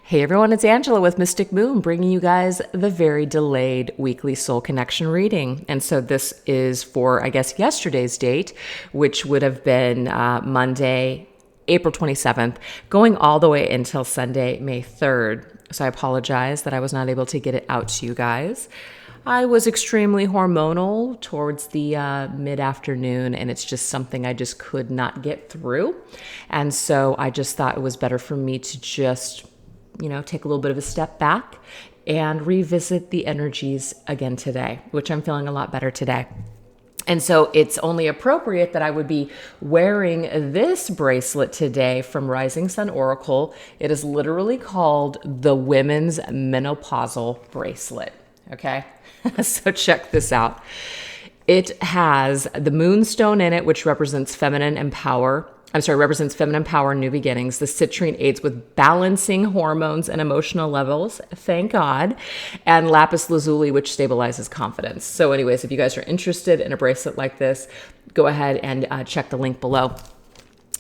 Hey everyone, it's Angela with Mystic Moon bringing you guys the very delayed weekly soul connection reading. And so this is for, I guess, yesterday's date, which would have been Monday, April 27th, going all the way until Sunday, May 3rd. So I apologize that I was not able to get it out to you guys. I was extremely hormonal towards the mid-afternoon, and it's just something I just could not get through. And so I just thought it was better for me to just, take a little bit of a step back and revisit the energies again today, which I'm feeling a lot better today. And so it's only appropriate that I would be wearing this bracelet today from Rising Sun Oracle. It is literally called the Women's Menopausal Bracelet. Okay, so check this out. It has the moonstone in it, which represents feminine power and new beginnings. The citrine aids with balancing hormones and emotional levels, thank God, and lapis lazuli, which stabilizes confidence. So anyways, if you guys are interested in a bracelet like this, go ahead and check the link below.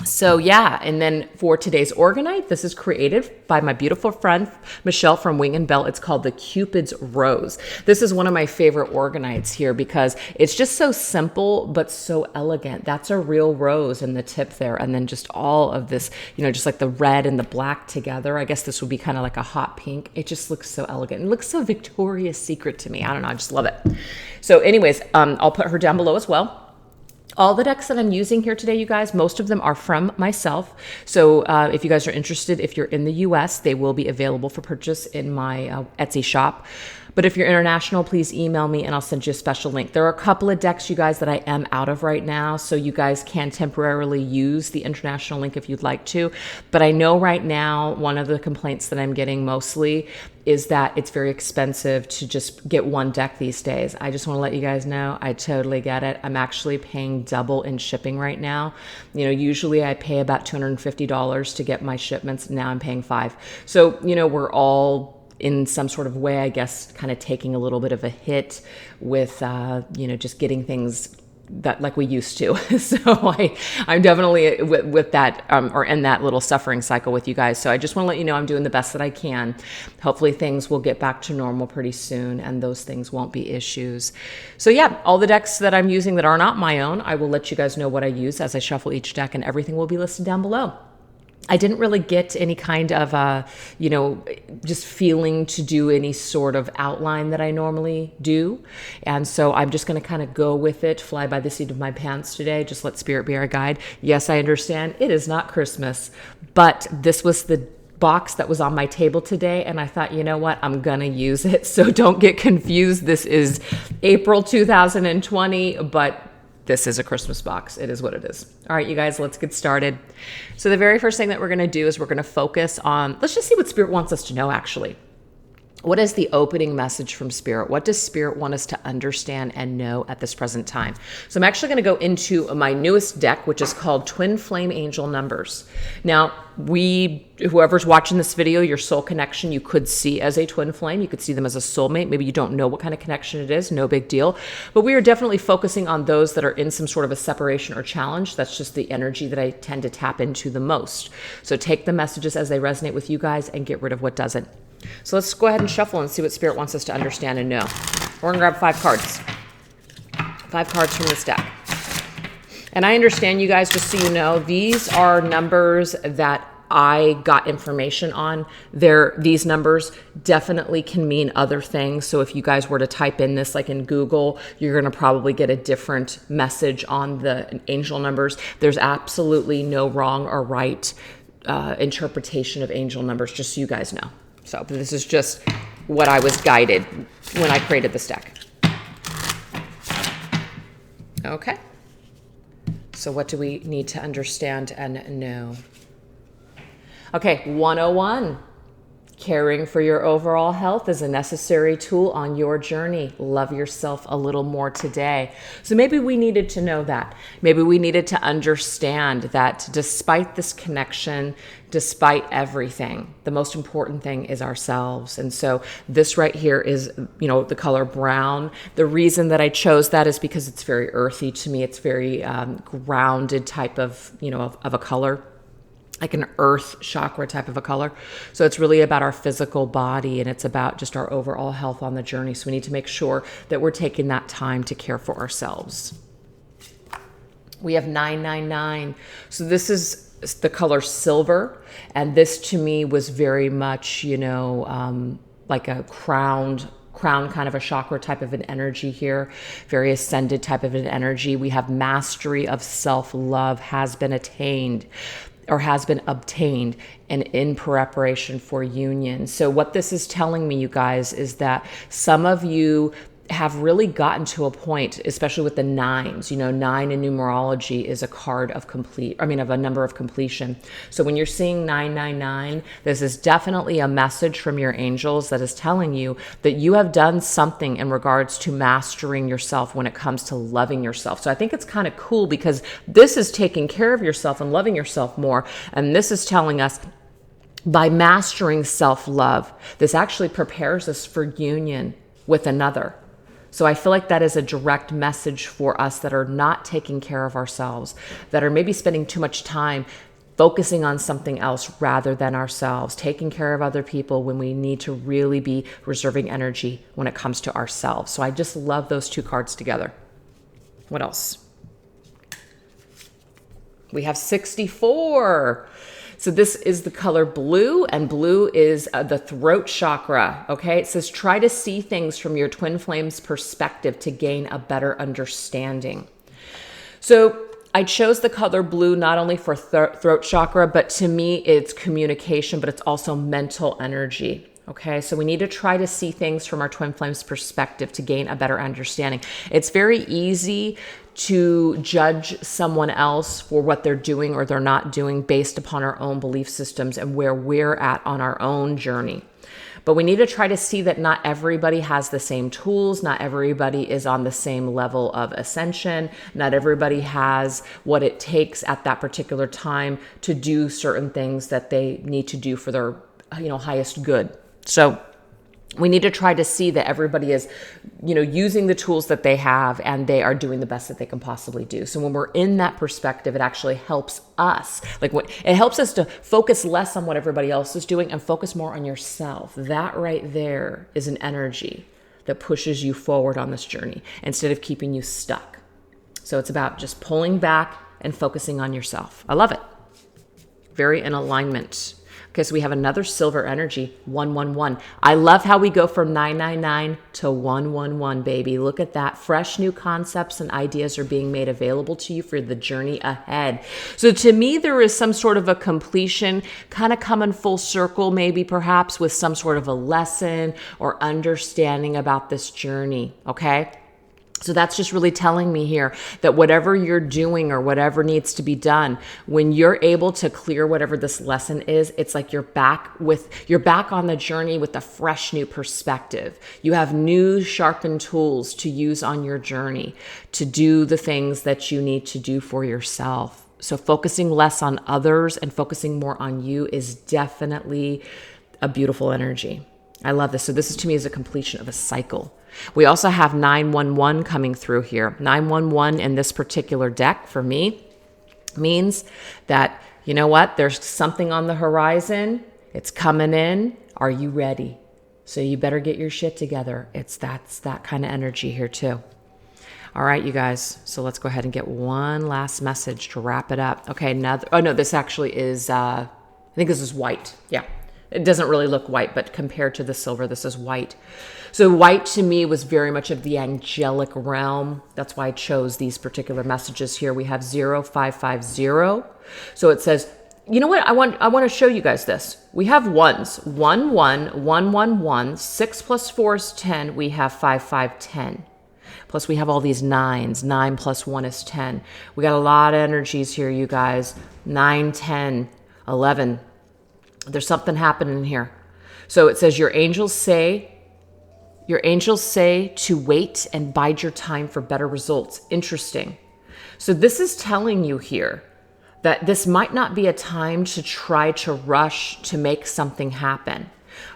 So yeah, and then for today's Orgonite, this is created by my beautiful friend, Michelle from Wing and Bell. It's called the Cupid's Rose. This is one of my favorite Orgonites here because it's just so simple, but so elegant. That's a real rose in the tip there. And then just all of this, just like the red and the black together. I guess this would be kind of like a hot pink. It just looks so elegant. It looks so Victoria's Secret to me. I don't know. I just love it. So anyways, I'll put her down below as well. All the decks that I'm using here today, you guys, most of them are from myself. So if you guys are interested, if you're in the US, they will be available for purchase in my Etsy shop. But if you're international, please email me and I'll send you a special link. There are a couple of decks, you guys, that I am out of right now. So you guys can temporarily use the international link if you'd like to. But I know right now, one of the complaints that I'm getting mostly is that it's very expensive to just get one deck these days. I just want to let you guys know, I totally get it. I'm actually paying double in shipping right now. Usually I pay about $250 to get my shipments. Now I'm paying $5. So, we're all in some sort of way, I guess, kind of taking a little bit of a hit with, just getting things that like we used to. So I'm definitely with that, or in that little suffering cycle with you guys. So I just want to let you know I'm doing the best that I can. Hopefully things will get back to normal pretty soon and those things won't be issues. So yeah, all the decks that I'm using that are not my own, I will let you guys know what I use as I shuffle each deck, and everything will be listed down below. I didn't really get any kind of, just feeling to do any sort of outline that I normally do. And so I'm just going to kind of go with it, fly by the seat of my pants today. Just let spirit be our guide. Yes, I understand it is not Christmas, but this was the box that was on my table today. And I thought, you know what, I'm going to use it. So don't get confused. This is April 2020, but this is a Christmas box. It is what it is. All right, you guys, let's get started. So the very first thing that we're going to do is we're going to focus on, let's just see what Spirit wants us to know, actually. What is the opening message from Spirit? What does Spirit want us to understand and know at this present time? So I'm actually going to go into my newest deck, which is called Twin Flame Angel Numbers. Now, whoever's watching this video, your soul connection, you could see as a twin flame. You could see them as a soulmate. Maybe you don't know what kind of connection it is. No big deal. But we are definitely focusing on those that are in some sort of a separation or challenge. That's just the energy that I tend to tap into the most. So take the messages as they resonate with you guys and get rid of what doesn't. So let's go ahead and shuffle and see what Spirit wants us to understand and know. We're going to grab 5 cards. 5 cards from this deck. And I understand, you guys, just so you know, these are numbers that I got information on. These numbers definitely can mean other things. So if you guys were to type in this like in Google, you're going to probably get a different message on the angel numbers. There's absolutely no wrong or right interpretation of angel numbers, just so you guys know. So this is just what I was guided when I created this deck. Okay. So what do we need to understand and know? Okay, 101. Caring for your overall health is a necessary tool on your journey. Love yourself a little more today. So maybe we needed to know that. Maybe we needed to understand that despite this connection, despite everything, the most important thing is ourselves. And so this right here is, the color brown. The reason that I chose that is because it's very earthy to me. It's very grounded type of, of a color. like an earth chakra type of a color. So it's really about our physical body, and it's about just our overall health on the journey. So we need to make sure that we're taking that time to care for ourselves. We have 999. So this is the color silver. And this to me was very much, like a crown kind of a chakra type of an energy here, very ascended type of an energy. We have mastery of self-love has been attained or has been obtained and in preparation for union. So what this is telling me, you guys, is that some of you have really gotten to a point, especially with the nines. 9 in numerology is a card of of a number of completion. So when you're seeing 999, this is definitely a message from your angels that is telling you that you have done something in regards to mastering yourself when it comes to loving yourself. So I think it's kind of cool because this is taking care of yourself and loving yourself more. And this is telling us by mastering self-love, this actually prepares us for union with another. So I feel like that is a direct message for us that are not taking care of ourselves, that are maybe spending too much time focusing on something else rather than ourselves, taking care of other people when we need to really be reserving energy when it comes to ourselves. So I just love those two cards together. What else? We have 64. So this is the color blue, and blue is the throat chakra, okay? It says, try to see things from your twin flame's perspective to gain a better understanding. So I chose the color blue not only for throat chakra, but to me, it's communication, but it's also mental energy. Okay, so we need to try to see things from our twin flame's perspective to gain a better understanding. It's very easy to judge someone else for what they're doing or they're not doing based upon our own belief systems and where we're at on our own journey. But we need to try to see that not everybody has the same tools. Not everybody is on the same level of ascension. Not everybody has what it takes at that particular time to do certain things that they need to do for their, highest good. So we need to try to see that everybody is, using the tools that they have and they are doing the best that they can possibly do. So when we're in that perspective, it actually helps us. It helps us to focus less on what everybody else is doing and focus more on yourself. That right there is an energy that pushes you forward on this journey instead of keeping you stuck. So it's about just pulling back and focusing on yourself. I love it. Very in alignment. Okay, so we have another silver energy, 111. I love how we go from 999 to 111, baby. Look at that. Fresh new concepts and ideas are being made available to you for the journey ahead. So to me, there is some sort of a completion, kind of coming full circle, maybe perhaps with some sort of a lesson or understanding about this journey, okay? So that's just really telling me here that whatever you're doing or whatever needs to be done, when you're able to clear whatever this lesson is, it's like you're back on the journey with a fresh new perspective. You have new sharpened tools to use on your journey to do the things that you need to do for yourself. So focusing less on others and focusing more on you is definitely a beautiful energy. I love this. So this is to me is a completion of a cycle. We also have 911 coming through here. 911 in this particular deck for me means that, you know what, there's something on the horizon. It's coming in. Are you ready? So you better get your shit together. That's that kind of energy here too. All right, you guys. So let's go ahead and get one last message to wrap it up. Okay, this actually is, I think this is white. Yeah. It doesn't really look white, but compared to the silver, this is white. So white to me was very much of the angelic realm. That's why I chose these particular messages here. We have 0550. So it says, you know what? I want to show you guys this. We have ones, 11111, 6 plus 4 is 10. We have 5510. Plus we have all these nines. 9 plus 1 is 10. We got a lot of energies here, you guys. 9, 10, 11. There's something happening here. So it says your angels say to wait and bide your time for better results. Interesting. So this is telling you here that this might not be a time to try to rush to make something happen.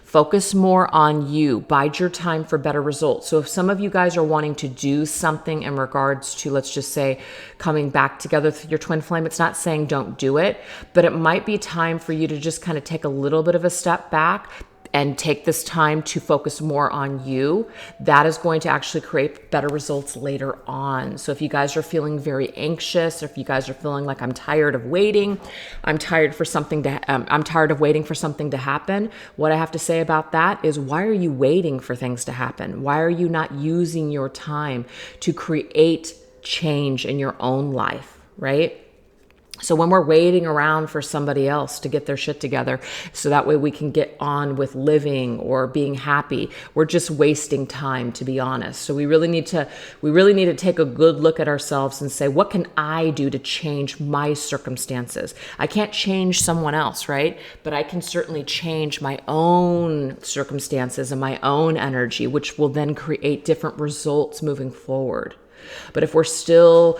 Focus more on you. Bide your time for better results. So if some of you guys are wanting to do something in regards to, let's just say, coming back together with your twin flame, it's not saying don't do it, but it might be time for you to just kind of take a little bit of a step back and take this time to focus more on you. That is going to actually create better results later on. So if you guys are feeling very anxious, or if you guys are feeling like I'm tired of waiting, I'm tired of waiting for something to happen, what I have to say about that is, why are you waiting for things to happen? Why are you not using your time to create change in your own life, right? So when we're waiting around for somebody else to get their shit together so that way we can get on with living or being happy, we're just wasting time, to be honest. So we really need to take a good look at ourselves and say, what can I do to change my circumstances? I can't change someone else, right? But I can certainly change my own circumstances and my own energy, which will then create different results moving forward. But if we're still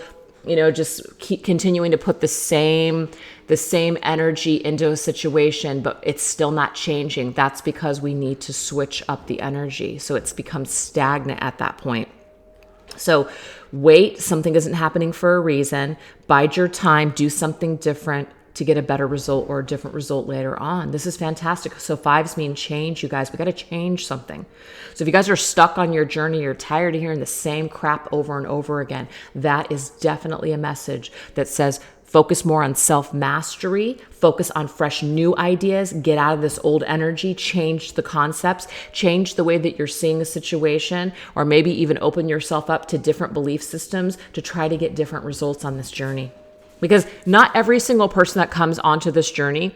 just keep continuing to put the same energy into a situation, but it's still not changing, that's because we need to switch up the energy. So it's become stagnant at that point. So wait, something isn't happening for a reason. Bide your time, do something different to get a better result or a different result later on. This is fantastic. So fives mean change, you guys. We got to change something. So if you guys are stuck on your journey, you're tired of hearing the same crap over and over again, that is definitely a message that says focus more on self-mastery, focus on fresh new ideas, get out of this old energy, change the concepts, change the way that you're seeing a situation, or maybe even open yourself up to different belief systems to try to get different results on this journey. Because not every single person that comes onto this journey,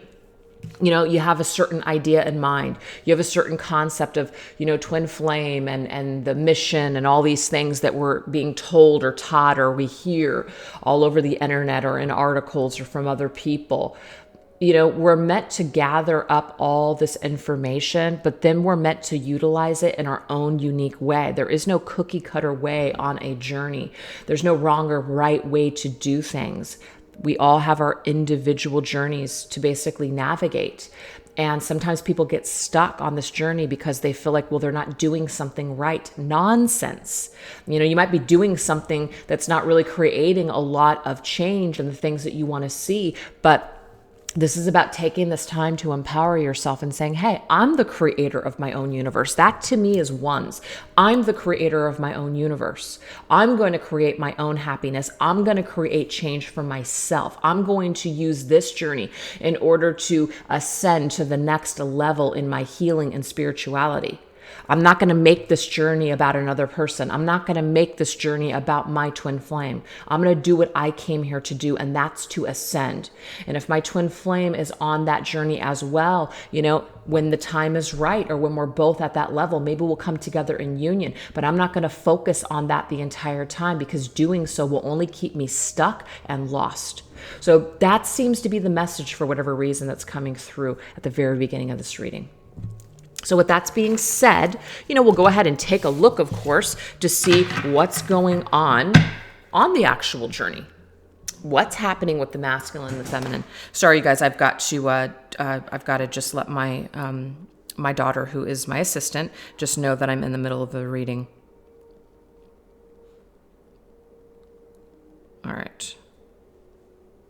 you have a certain idea in mind. You have a certain concept of, twin flame and the mission and all these things that we're being told or taught or we hear all over the internet or in articles or from other people. We're meant to gather up all this information, but then we're meant to utilize it in our own unique way. There is no cookie cutter way on a journey. There's no wrong or right way to do things. We all have our individual journeys to basically navigate. And sometimes people get stuck on this journey because they feel like, well, they're not doing something right. Nonsense. You might be doing something that's not really creating a lot of change in the things that you want to see, but this is about taking this time to empower yourself and saying, hey, I'm the creator of my own universe. That to me is ones. I'm the creator of my own universe. I'm going to create my own happiness. I'm going to create change for myself. I'm going to use this journey in order to ascend to the next level in my healing and spirituality. I'm not going to make this journey about another person. I'm not going to make this journey about my twin flame. I'm going to do what I came here to do, and that's to ascend. And if my twin flame is on that journey as well, when the time is right or when we're both at that level, maybe we'll come together in union. But I'm not going to focus on that the entire time, because doing so will only keep me stuck and lost. So that seems to be the message for whatever reason that's coming through at the very beginning of this reading. So with that being said, we'll go ahead and take a look, of course, to see what's going on the actual journey. What's happening with the masculine and the feminine? Sorry, you guys, I've got to just let my my daughter, who is my assistant, just know that I'm in the middle of the reading. All right.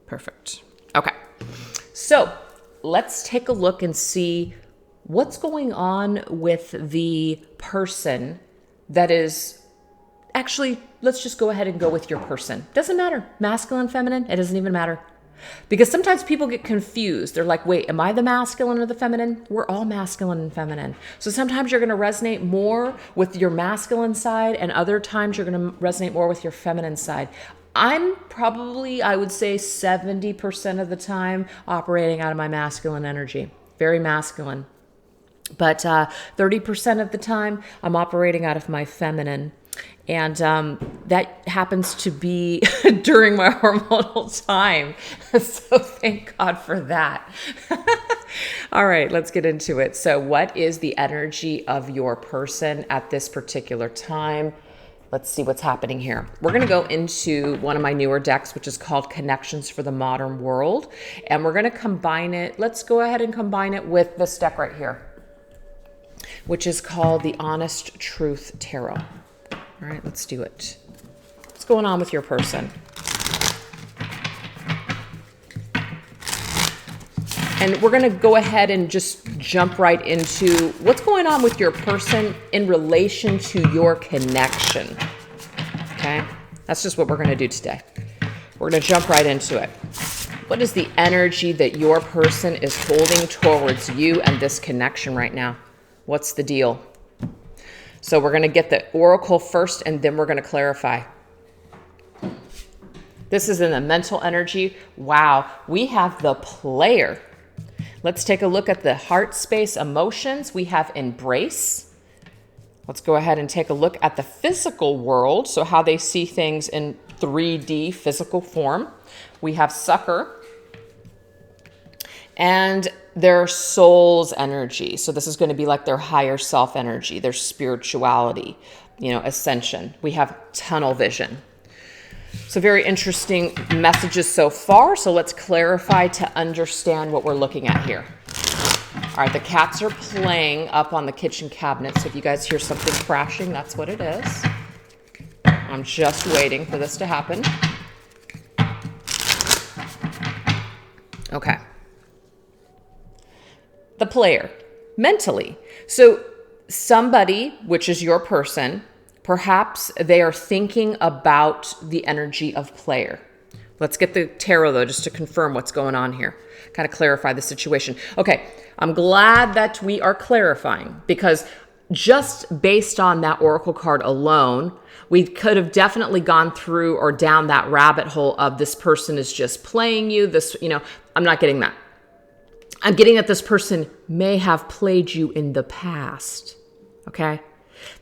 Perfect. Okay. So let's take a look and see what's going on with the person that is actually, let's just go ahead and go with your person. Doesn't matter. Masculine, feminine, it doesn't even matter. Because sometimes people get confused. They're like, wait, am I the masculine or the feminine? We're all masculine and feminine. So sometimes you're going to resonate more with your masculine side, and other times you're going to resonate more with your feminine side. I'm probably, I would say 70% of the time operating out of my masculine energy. Very masculine. But 30% of the time, I'm operating out of my feminine. And that happens to be during my hormonal time. So thank God for that. All right, let's get into it. So what is the energy of your person at this particular time? Let's see what's happening here. We're going to go into one of my newer decks, which is called Connections for the Modern World. And we're going to combine it. Let's go ahead and combine it with this deck right here. which is called the Honest Truth Tarot. All right, let's do it. What's going on with your person? And we're going to go ahead and just jump right into what's going on with your person in relation to your connection. Okay? That's just what we're going to do today. We're going to jump right into it. What is the energy that your person is holding towards you and this connection right now? What's the deal? So we're going to get the oracle first, and then we're going to clarify. This is in the mental energy. Wow. We have the player. Let's take a look at the heart space emotions. We have embrace. Let's go ahead and take a look at the physical world. So how they see things in 3D physical form. We have sucker and their soul's energy. So this is going to be like their higher self energy, their spirituality, ascension. We have tunnel vision. So very interesting messages so far. So let's clarify to understand what we're looking at here. All right, the cats are playing up on the kitchen cabinet. So if you guys hear something crashing, that's what it is. I'm just waiting for this to happen. Okay. The player, mentally. So somebody, which is your person, perhaps they are thinking about the energy of player. Let's get the tarot, though, just to confirm what's going on here. Kind of clarify the situation. Okay, I'm glad that we are clarifying, because just based on that oracle card alone, we could have definitely gone through or down that rabbit hole of this person is just playing you. I'm not getting that. I'm getting that this person may have played you in the past, okay?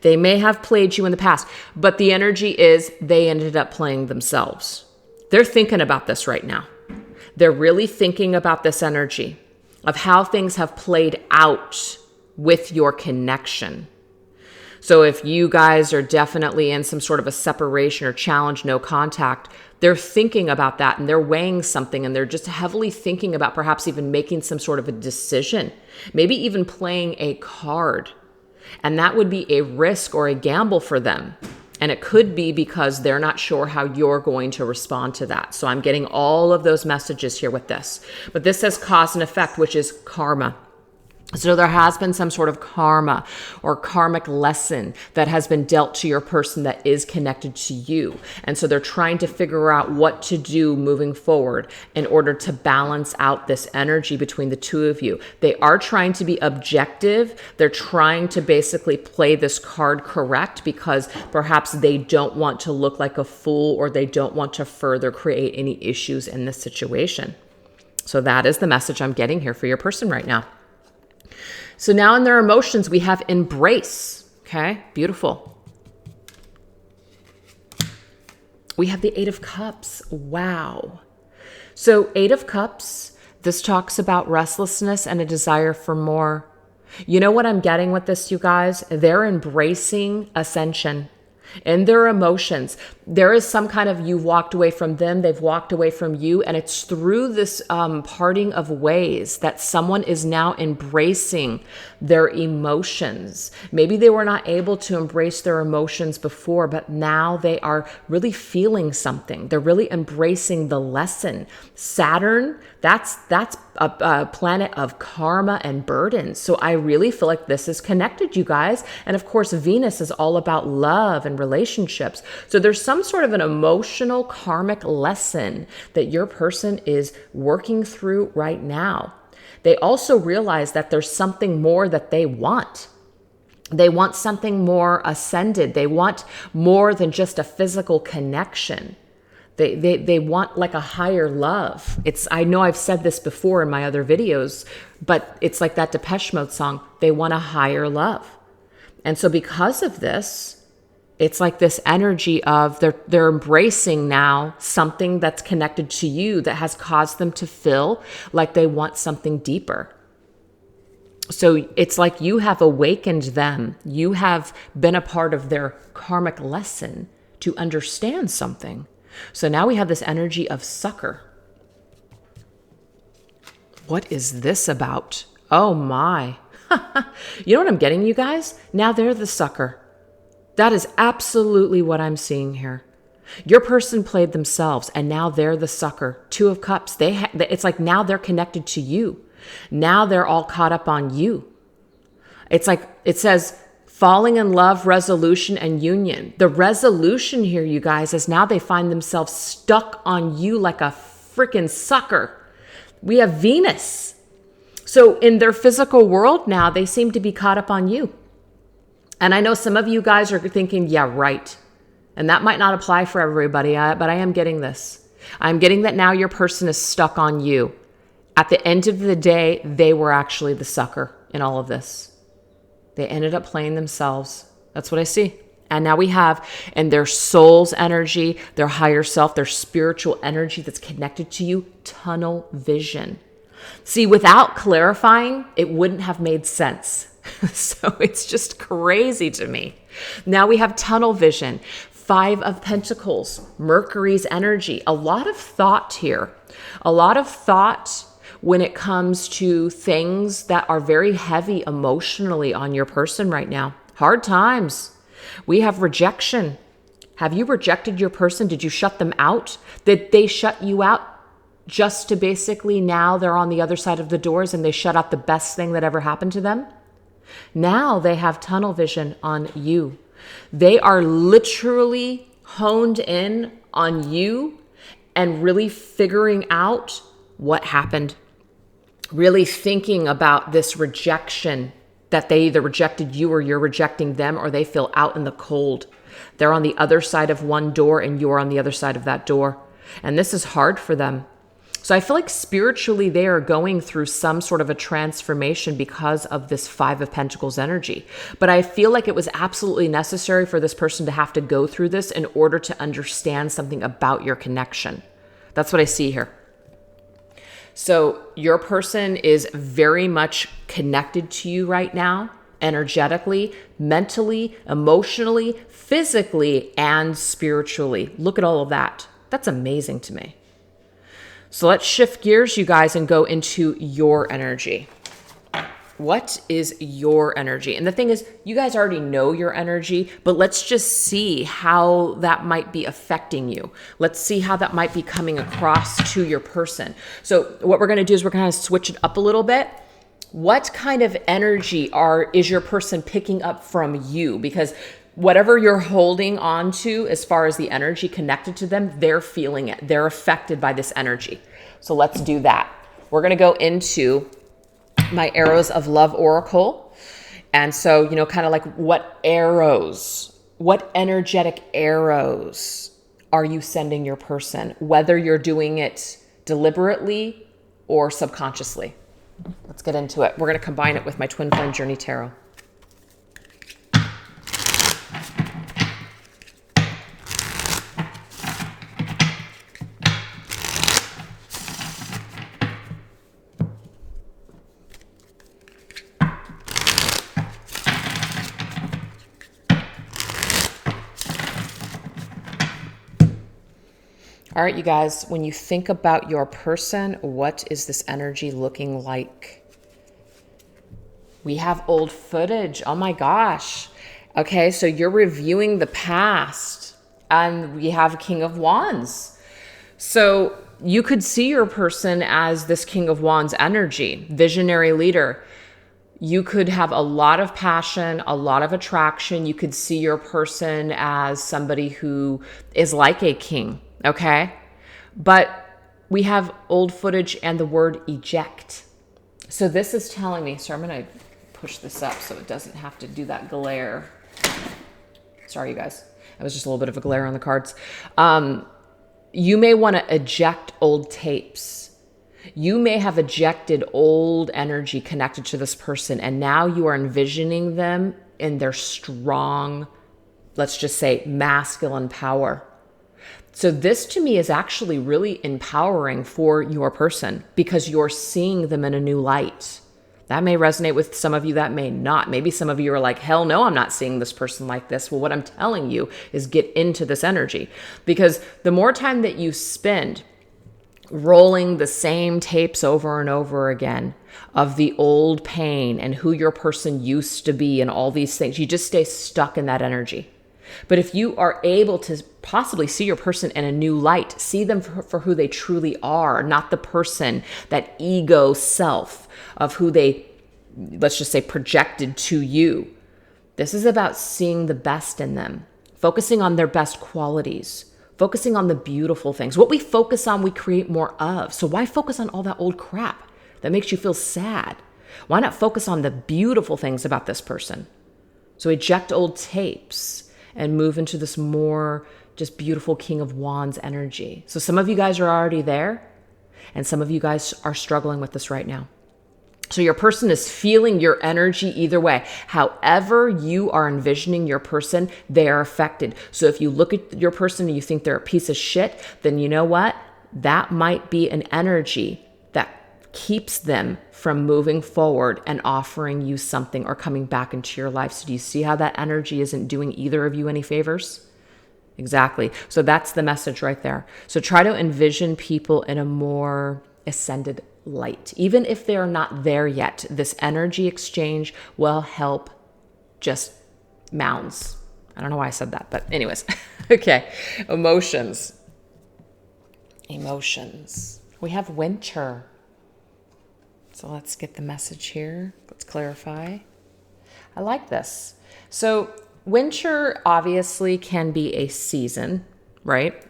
They may have played you in the past, but the energy is they ended up playing themselves. They're thinking about this right now. They're really thinking about this energy of how things have played out with your connection. So if you guys are definitely in some sort of a separation or challenge, no contact, they're thinking about that and they're weighing something, and they're just heavily thinking about perhaps even making some sort of a decision, maybe even playing a card. And that would be a risk or a gamble for them. And it could be because they're not sure how you're going to respond to that. So I'm getting all of those messages here with this. But this says cause and effect, which is karma. So there has been some sort of karma or karmic lesson that has been dealt to your person that is connected to you. And so they're trying to figure out what to do moving forward in order to balance out this energy between the two of you. They are trying to be objective. They're trying to basically play this card correct, because perhaps they don't want to look like a fool, or they don't want to further create any issues in this situation. So that is the message I'm getting here for your person right now. So now in their emotions, we have embrace. Okay, beautiful. We have the 8 of Cups. Wow. So 8 of Cups, this talks about restlessness and a desire for more. You know what I'm getting with this, you guys? They're embracing ascension in their emotions. There is some kind of, you've walked away from them, they've walked away from you, and it's through this parting of ways that someone is now embracing their emotions. Maybe they were not able to embrace their emotions before, but now they are really feeling something. They're really embracing the lesson. Saturn, that's a planet of karma and burdens. So I really feel like this is connected, you guys. And of course, Venus is all about love and relationships. So there's some sort of an emotional karmic lesson that your person is working through right now. They also realize that there's something more that they want. They want something more ascended. They want more than just a physical connection. They want like a higher love. I know I've said this before in my other videos, but it's like that Depeche Mode song. They want a higher love. And so because of this, it's like this energy of they're embracing now something that's connected to you that has caused them to feel like they want something deeper. So it's like you have awakened them. You have been a part of their karmic lesson to understand something. So now we have this energy of sucker. What is this about? Oh my. You know what I'm getting, you guys? Now they're the sucker. That is absolutely what I'm seeing here. Your person played themselves and now they're the sucker. Two of Cups. It's like now they're connected to you. Now they're all caught up on you. It's like it says falling in love, resolution, and union. The resolution here, you guys, is now they find themselves stuck on you like a freaking sucker. We have Venus. So in their physical world now, they seem to be caught up on you. And I know some of you guys are thinking, yeah, right. And that might not apply for everybody, but I am getting this. I'm getting that now your person is stuck on you. At the end of the day, they were actually the sucker in all of this. They ended up playing themselves. That's what I see. And now we have in their soul's energy, their higher self, their spiritual energy that's connected to you, tunnel vision. See, without clarifying, it wouldn't have made sense. So it's just crazy to me. Now we have tunnel vision, 5 of Pentacles, Mercury's energy, a lot of thought here, a lot of thought when it comes to things that are very heavy emotionally on your person right now. Hard times. We have rejection. Have you rejected your person? Did you shut them out? Did they shut you out just to basically now they're on the other side of the doors and they shut out the best thing that ever happened to them? Now they have tunnel vision on you. They are literally honed in on you and really figuring out what happened. Really thinking about this rejection, that they either rejected you or you're rejecting them, or they feel out in the cold. They're on the other side of one door and you're on the other side of that door. And this is hard for them. So I feel like spiritually they are going through some sort of a transformation because of this 5 of Pentacles energy. But I feel like it was absolutely necessary for this person to have to go through this in order to understand something about your connection. That's what I see here. So your person is very much connected to you right now, energetically, mentally, emotionally, physically, and spiritually. Look at all of that. That's amazing to me. So let's shift gears, you guys, and go into your energy. What is your energy? And the thing is, you guys already know your energy, but let's just see how that might be affecting you. Let's see how that might be coming across to your person. So what we're going to do is we're going to switch it up a little bit. What kind of energy is your person picking up from you? Because whatever you're holding on to as far as the energy connected to them, they're feeling it. They're affected by this energy. So let's do that. We're going to go into my Arrows of Love Oracle. And so, kind of like what energetic arrows are you sending your person, whether you're doing it deliberately or subconsciously? Let's get into it. We're going to combine it with my Twin Flame Journey Tarot. All right, you guys, when you think about your person, what is this energy looking like? We have old footage. Oh my gosh. Okay, so you're reviewing the past, and we have King of Wands. So you could see your person as this King of Wands energy, visionary leader. You could have a lot of passion, a lot of attraction. You could see your person as somebody who is like a king. Okay, but we have old footage and the word eject. So this is telling me, so I'm going to push this up so it doesn't have to do that glare. Sorry, you guys. That was just a little bit of a glare on the cards. You may want to eject old tapes. You may have ejected old energy connected to this person, and now you are envisioning them in their strong, let's just say, masculine power. So this to me is actually really empowering for your person because you're seeing them in a new light. That may resonate with some of you, that may not. Maybe some of you are like, hell no, I'm not seeing this person like this. Well, what I'm telling you is get into this energy, because the more time that you spend rolling the same tapes over and over again of the old pain and who your person used to be and all these things. You just stay stuck in that energy. But if you are able to possibly see your person in a new light, see them for who they truly are, not the person, that ego self of who they, let's just say, projected to you. This is about seeing the best in them, focusing on their best qualities, focusing on the beautiful things. What we focus on, we create more of. So why focus on all that old crap that makes you feel sad? Why not focus on the beautiful things about this person? So eject old tapes and move into this more just beautiful King of Wands energy. So some of you guys are already there, and some of you guys are struggling with this right now. So your person is feeling your energy either way. However you are envisioning your person, they are affected. So if you look at your person and you think they're a piece of shit, then you know what? That might be an energy that keeps them from moving forward and offering you something or coming back into your life. So do you see how that energy isn't doing either of you any favors? Exactly. So that's the message right there. So try to envision people in a more ascended light. Even if they're not there yet, this energy exchange will help just mounds. I don't know why I said that, but anyways. Okay. Emotions. We have winter. So let's get the message here. Let's clarify. I like this. So winter obviously can be a season, right?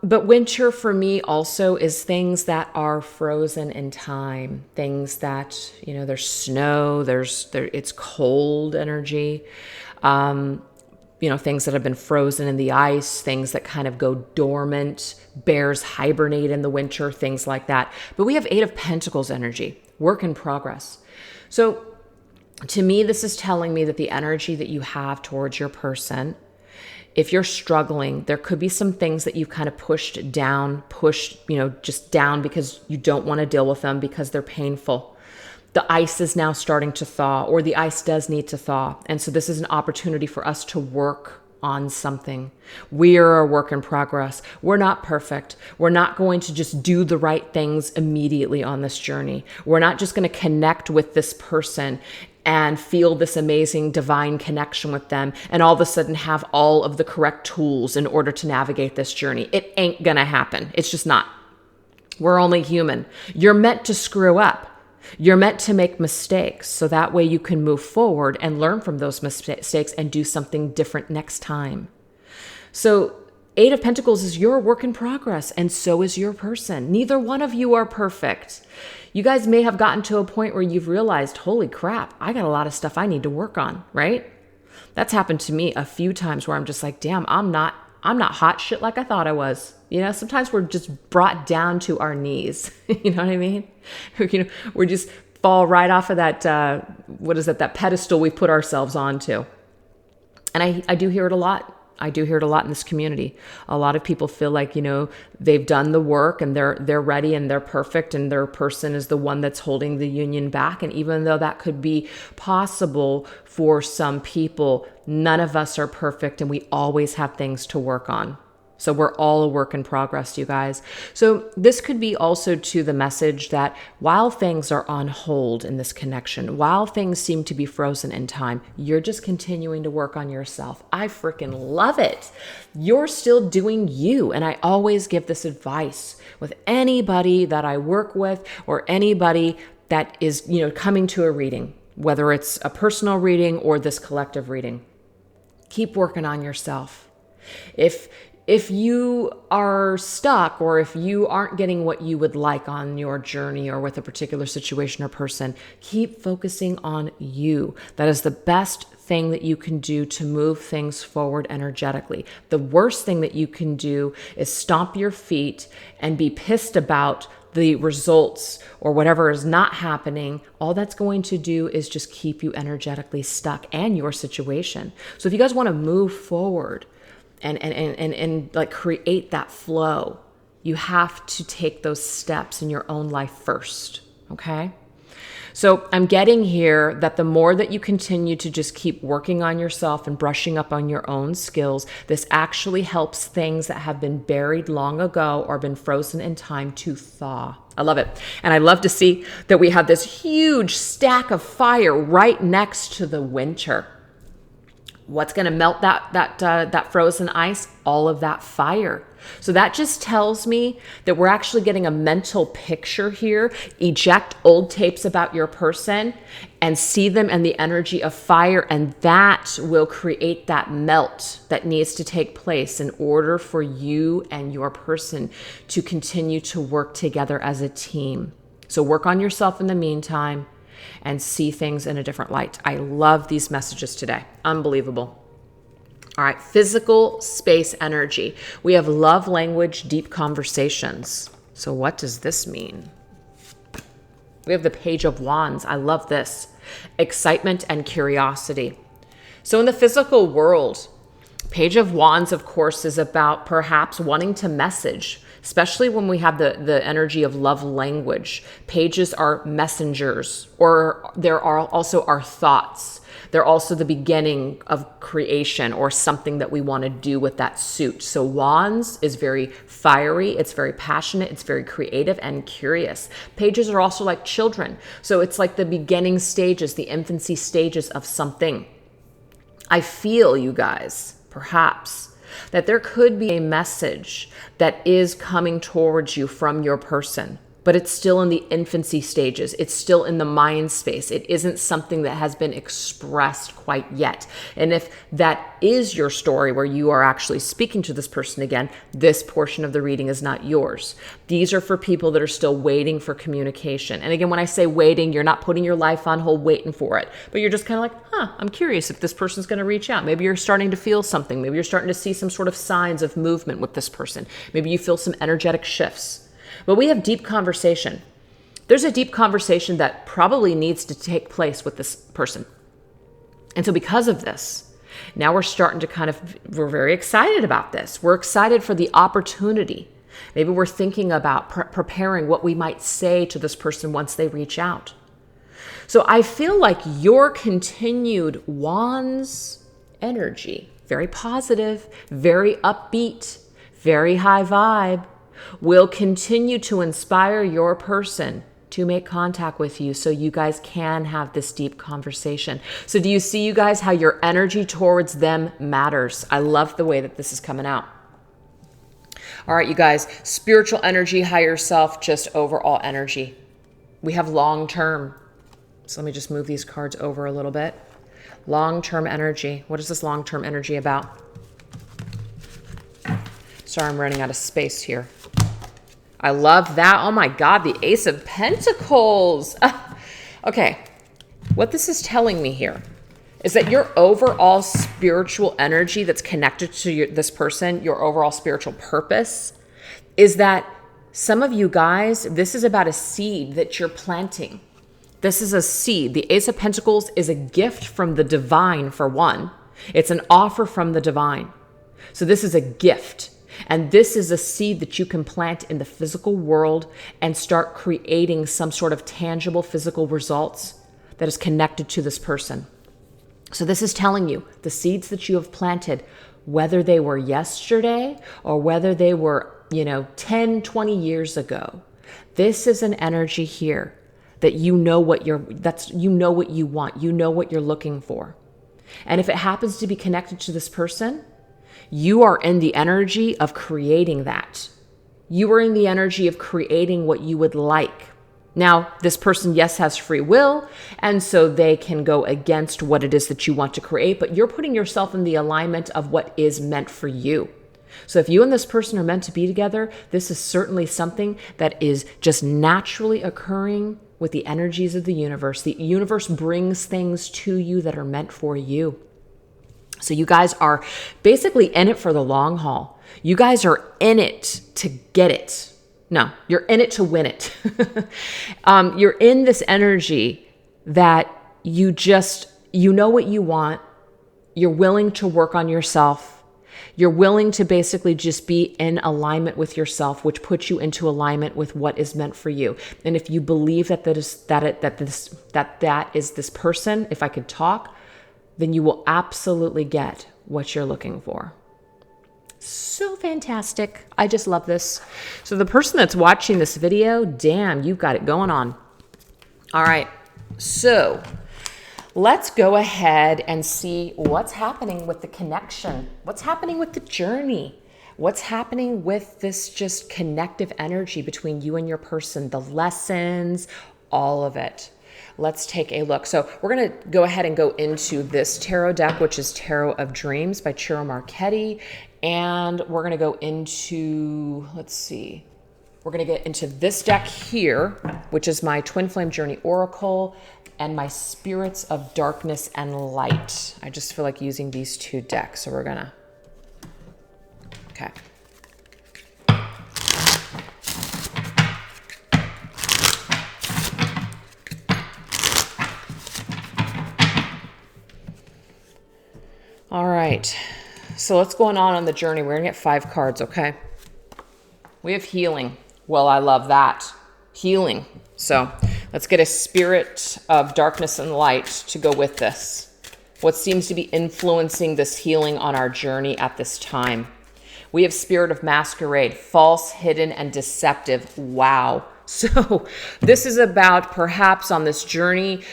But winter for me also is things that are frozen in time, things that, there's snow, it's cold energy, things that have been frozen in the ice, things that kind of go dormant, bears hibernate in the winter, things like that. But we have Eight of Pentacles energy, work in progress. So to me, this is telling me that the energy that you have towards your person, if you're struggling, there could be some things that you've kind of pushed down, just down because you don't want to deal with them because they're painful. The ice is now starting to thaw, or the ice does need to thaw. And so this is an opportunity for us to work on something. We are a work in progress. We're not perfect. We're not going to just do the right things immediately on this journey. We're not just going to connect with this person and feel this amazing divine connection with them and all of a sudden have all of the correct tools in order to navigate this journey. It ain't gonna happen. It's just not. We're only human. You're meant to screw up. You're meant to make mistakes so that way you can move forward and learn from those mistakes and do something different next time. So Eight of Pentacles is your work in progress, and so is your person. Neither one of you are perfect. You guys may have gotten to a point where you've realized, holy crap, I got a lot of stuff I need to work on, right? That's happened to me a few times where I'm just like, damn, I'm not hot shit like I thought I was. Sometimes we're just brought down to our knees. You know what I mean? We're just fall right off of that, that pedestal we put ourselves onto. And I do hear it a lot. I do hear it a lot in this community. A lot of people feel like, they've done the work and they're ready and they're perfect and their person is the one that's holding the union back. And even though that could be possible for some people, none of us are perfect and we always have things to work on. So we're all a work in progress, you guys. So this could be also to the message that while things are on hold in this connection, while things seem to be frozen in time, you're just continuing to work on yourself. I freaking love it. You're still doing you. And I always give this advice with anybody that I work with or anybody that is, coming to a reading, whether it's a personal reading or this collective reading. Keep working on yourself. If you are stuck or if you aren't getting what you would like on your journey or with a particular situation or person, keep focusing on you. That is the best thing that you can do to move things forward energetically. The worst thing that you can do is stomp your feet and be pissed about the results or whatever is not happening. All that's going to do is just keep you energetically stuck and your situation. So if you guys want to move forward, and like create that flow, you have to take those steps in your own life first. Okay. So I'm getting here that the more that you continue to just keep working on yourself and brushing up on your own skills, this actually helps things that have been buried long ago or been frozen in time to thaw. I love it. And I love to see that we have this huge stack of fire right next to the winter. What's going to melt that frozen ice? All of that fire. So that just tells me that we're actually getting a mental picture here. Eject old tapes about your person and see them in the energy of fire, and that will create that melt that needs to take place in order for you and your person to continue to work together as a team. So work on yourself in the meantime and see things in a different light. I love these messages today. Unbelievable. All right, physical space energy. We have love language, deep conversations. So what does this mean? We have the Page of Wands. I love this. Excitement and curiosity. So in the physical world, Page of Wands, of course, is about perhaps wanting to message, especially when we have the energy of love language. Pages are messengers, or there are also our thoughts. They're also the beginning of creation or something that we want to do with that suit. So Wands is very fiery, it's very passionate, it's very creative and curious. Pages are also like children. So it's like the beginning stages, the infancy stages of something. I feel, you guys, perhaps, that there could be a message that is coming towards you from your person, but it's still in the infancy stages. It's still in the mind space. It isn't something that has been expressed quite yet. And if that is your story where you are actually speaking to this person again, this portion of the reading is not yours. These are for people that are still waiting for communication. And again, when I say waiting, you're not putting your life on hold waiting for it, but you're just kind of like, I'm curious if this person's going to reach out. Maybe you're starting to feel something. Maybe you're starting to see some sort of signs of movement with this person. Maybe you feel some energetic shifts. But we have deep conversation. There's a deep conversation that probably needs to take place with this person. And so because of this, now we're starting to we're very excited about this. We're excited for the opportunity. Maybe we're thinking about preparing what we might say to this person once they reach out. So I feel like your continued Wands energy, very positive, very upbeat, very high vibe, will continue to inspire your person to make contact with you so you guys can have this deep conversation. So do you see, you guys, how your energy towards them matters? I love the way that this is coming out. All right, you guys, spiritual energy, higher self, just overall energy. We have long-term. So let me just move these cards over a little bit. Long-term energy. What is this long-term energy about? Sorry, I'm running out of space here. I love that. Oh my God, the Ace of Pentacles. Okay, what this is telling me here is that your overall spiritual energy that's connected to this person, your overall spiritual purpose, is that some of you guys, this is about a seed that you're planting. This is a seed. The Ace of Pentacles is a gift from the divine, for one. It's an offer from the divine. So this is a gift. And this is a seed that you can plant in the physical world and start creating some sort of tangible physical results that is connected to this person. So this is telling you the seeds that you have planted, whether they were yesterday or whether they were, 10, 20 years ago, this is an energy here that you know what you want, you know what you're looking for. And if it happens to be connected to this person, you are in the energy of creating that. You are in the energy of creating what you would like. Now, this person, yes, has free will, and so they can go against what it is that you want to create, but you're putting yourself in the alignment of what is meant for you. So if you and this person are meant to be together, this is certainly something that is just naturally occurring with the energies of the universe. The universe brings things to you that are meant for you. So you guys are basically in it for the long haul. You guys are in it to get it. No, you're in it to win it. You're in this energy that you know what you want. You're willing to work on yourself. You're willing to basically just be in alignment with yourself, which puts you into alignment with what is meant for you. And if you believe that that is this person, if I could talk, then you will absolutely get what you're looking for. So fantastic. I just love this. So the person that's watching this video, damn, you've got it going on. All right. So let's go ahead and see what's happening with the connection. What's happening with the journey? What's happening with this just connective energy between you and your person, the lessons, all of it. Let's take a look. So we're going to go ahead and go into this tarot deck, which is Tarot of Dreams by Ciro Marchetti. And we're going to go into, let's see, we're going to get into this deck here, which is my Twin Flame Journey Oracle and my Spirits of Darkness and Light. I just feel like using these two decks. So we're going to, okay. All right, so what's going on the journey? We're gonna get 5 cards, okay? We have healing. Well, I love that. Healing. So let's get a Spirit of Darkness and Light to go with this. What seems to be influencing this healing on our journey at this time? We have Spirit of Masquerade, false, hidden, and deceptive. Wow. So this is about, perhaps on this journey,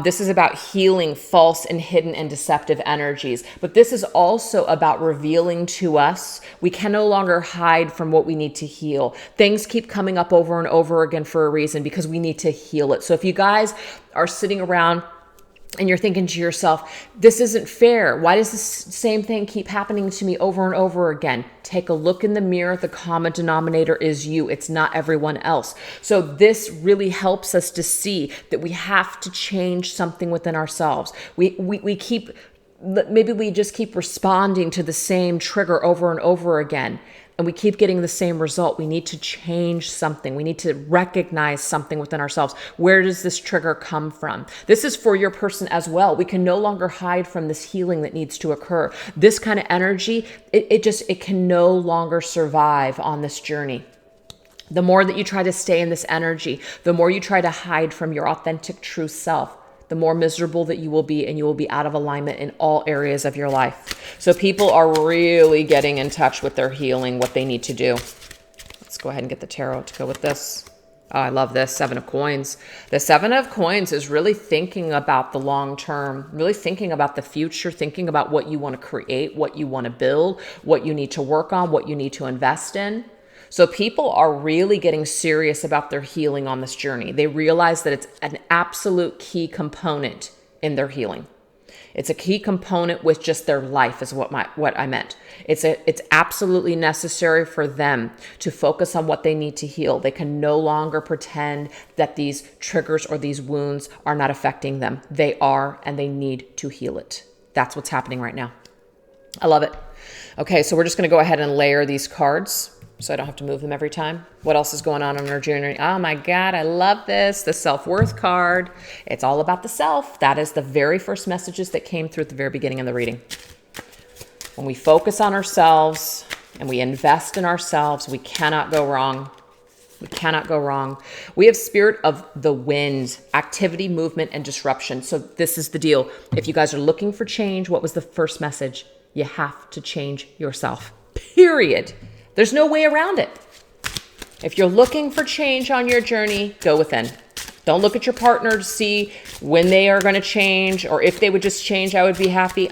this is about healing false and hidden and deceptive energies. But this is also about revealing to us we can no longer hide from what we need to heal. Things keep coming up over and over again for a reason, because we need to heal it. So if you guys are sitting around and you're thinking to yourself, this isn't fair. Why does this same thing keep happening to me over and over again? Take a look in the mirror. The common denominator is you. It's not everyone else. So this really helps us to see that we have to change something within ourselves. Maybe we just keep responding to the same trigger over and over again, and we keep getting the same result. We need to change something. We need to recognize something within ourselves. Where does this trigger come from? This is for your person as well. We can no longer hide from this healing that needs to occur. This kind of energy, it can no longer survive on this journey. The more that you try to stay in this energy, the more you try to hide from your authentic true self, the more miserable that you will be, and you will be out of alignment in all areas of your life. So people are really getting in touch with their healing, what they need to do. Let's go ahead and get the tarot to go with this. Oh, I love this, 7 of Coins. The 7 of Coins is really thinking about the long term, really thinking about the future, thinking about what you want to create, what you want to build, what you need to work on, what you need to invest in. So people are really getting serious about their healing on this journey. They realize that it's an absolute key component in their healing. It's a key component with just their life is what I meant. It's absolutely necessary for them to focus on what they need to heal. They can no longer pretend that these triggers or these wounds are not affecting them. They are, and they need to heal it. That's what's happening right now. I love it. Okay, so we're just going to go ahead and layer these cards, so I don't have to move them every time. What else is going on in our journey? Oh my God, I love this. The self-worth card. It's all about the self. That is the very first messages that came through at the very beginning of the reading. When we focus on ourselves and we invest in ourselves, we cannot go wrong. We cannot go wrong. We have Spirit of the Wind, activity, movement, and disruption. So this is the deal. If you guys are looking for change, what was the first message? You have to change yourself, period. There's no way around it. If you're looking for change on your journey, go within. Don't look at your partner to see when they are going to change, or if they would just change, I would be happy.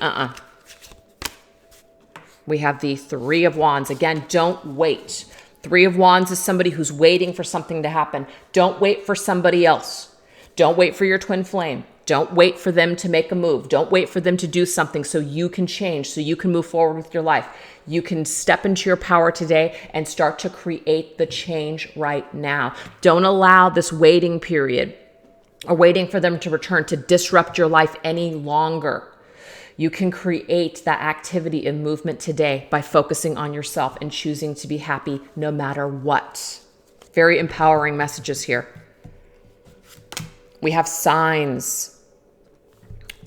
We have the 3 of Wands. Again, don't wait. 3 of Wands is somebody who's waiting for something to happen. Don't wait for somebody else. Don't wait for your twin flame. Don't wait for them to make a move. Don't wait for them to do something so you can change, so you can move forward with your life. You can step into your power today and start to create the change right now. Don't allow this waiting period or waiting for them to return to disrupt your life any longer. You can create that activity and movement today by focusing on yourself and choosing to be happy no matter what. Very empowering messages here. We have signs.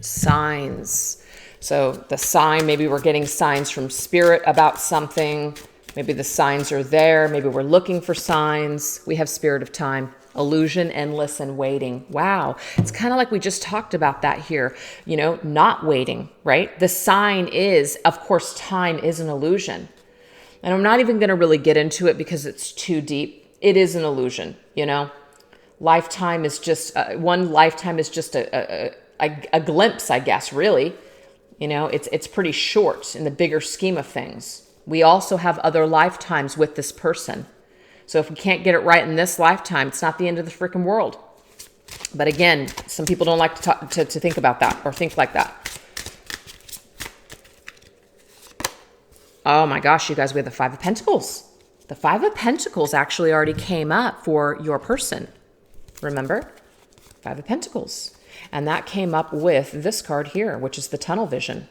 Signs. So the sign, maybe we're getting signs from spirit about something. Maybe the signs are there. Maybe we're looking for signs. We have spirit of time, illusion, endless, and waiting. Wow. It's kind of like we just talked about that here, not waiting, right? The sign is, of course, time is an illusion. And I'm not even going to really get into it because it's too deep. It is an illusion, Lifetime is just, one lifetime is just a glimpse, I guess, really. It's pretty short in the bigger scheme of things. We also have other lifetimes with this person. So if we can't get it right in this lifetime, it's not the end of the freaking world. But again, some people don't like to think about that or think like that. Oh my gosh, you guys, we have the Five of Pentacles. The Five of Pentacles actually already came up for your person. Remember? Five of Pentacles. And that came up with this card here, which is the Tunnel Vision.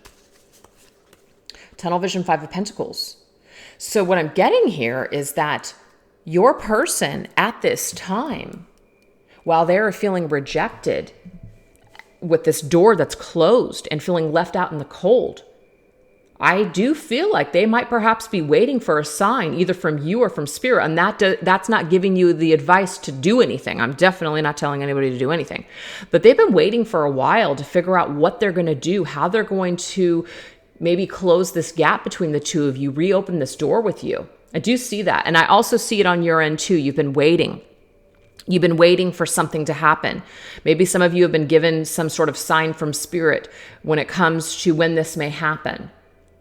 Tunnel Vision, Five of Pentacles. So what I'm getting here is that your person at this time, while they're feeling rejected with this door that's closed and feeling left out in the cold, I do feel like they might perhaps be waiting for a sign either from you or from spirit. And that's not giving you the advice to do anything. I'm definitely not telling anybody to do anything. But they've been waiting for a while to figure out what they're going to do, how they're going to maybe close this gap between the two of you, reopen this door with you. I do see that. And I also see it on your end too. You've been waiting. You've been waiting for something to happen. Maybe some of you have been given some sort of sign from spirit when it comes to when this may happen.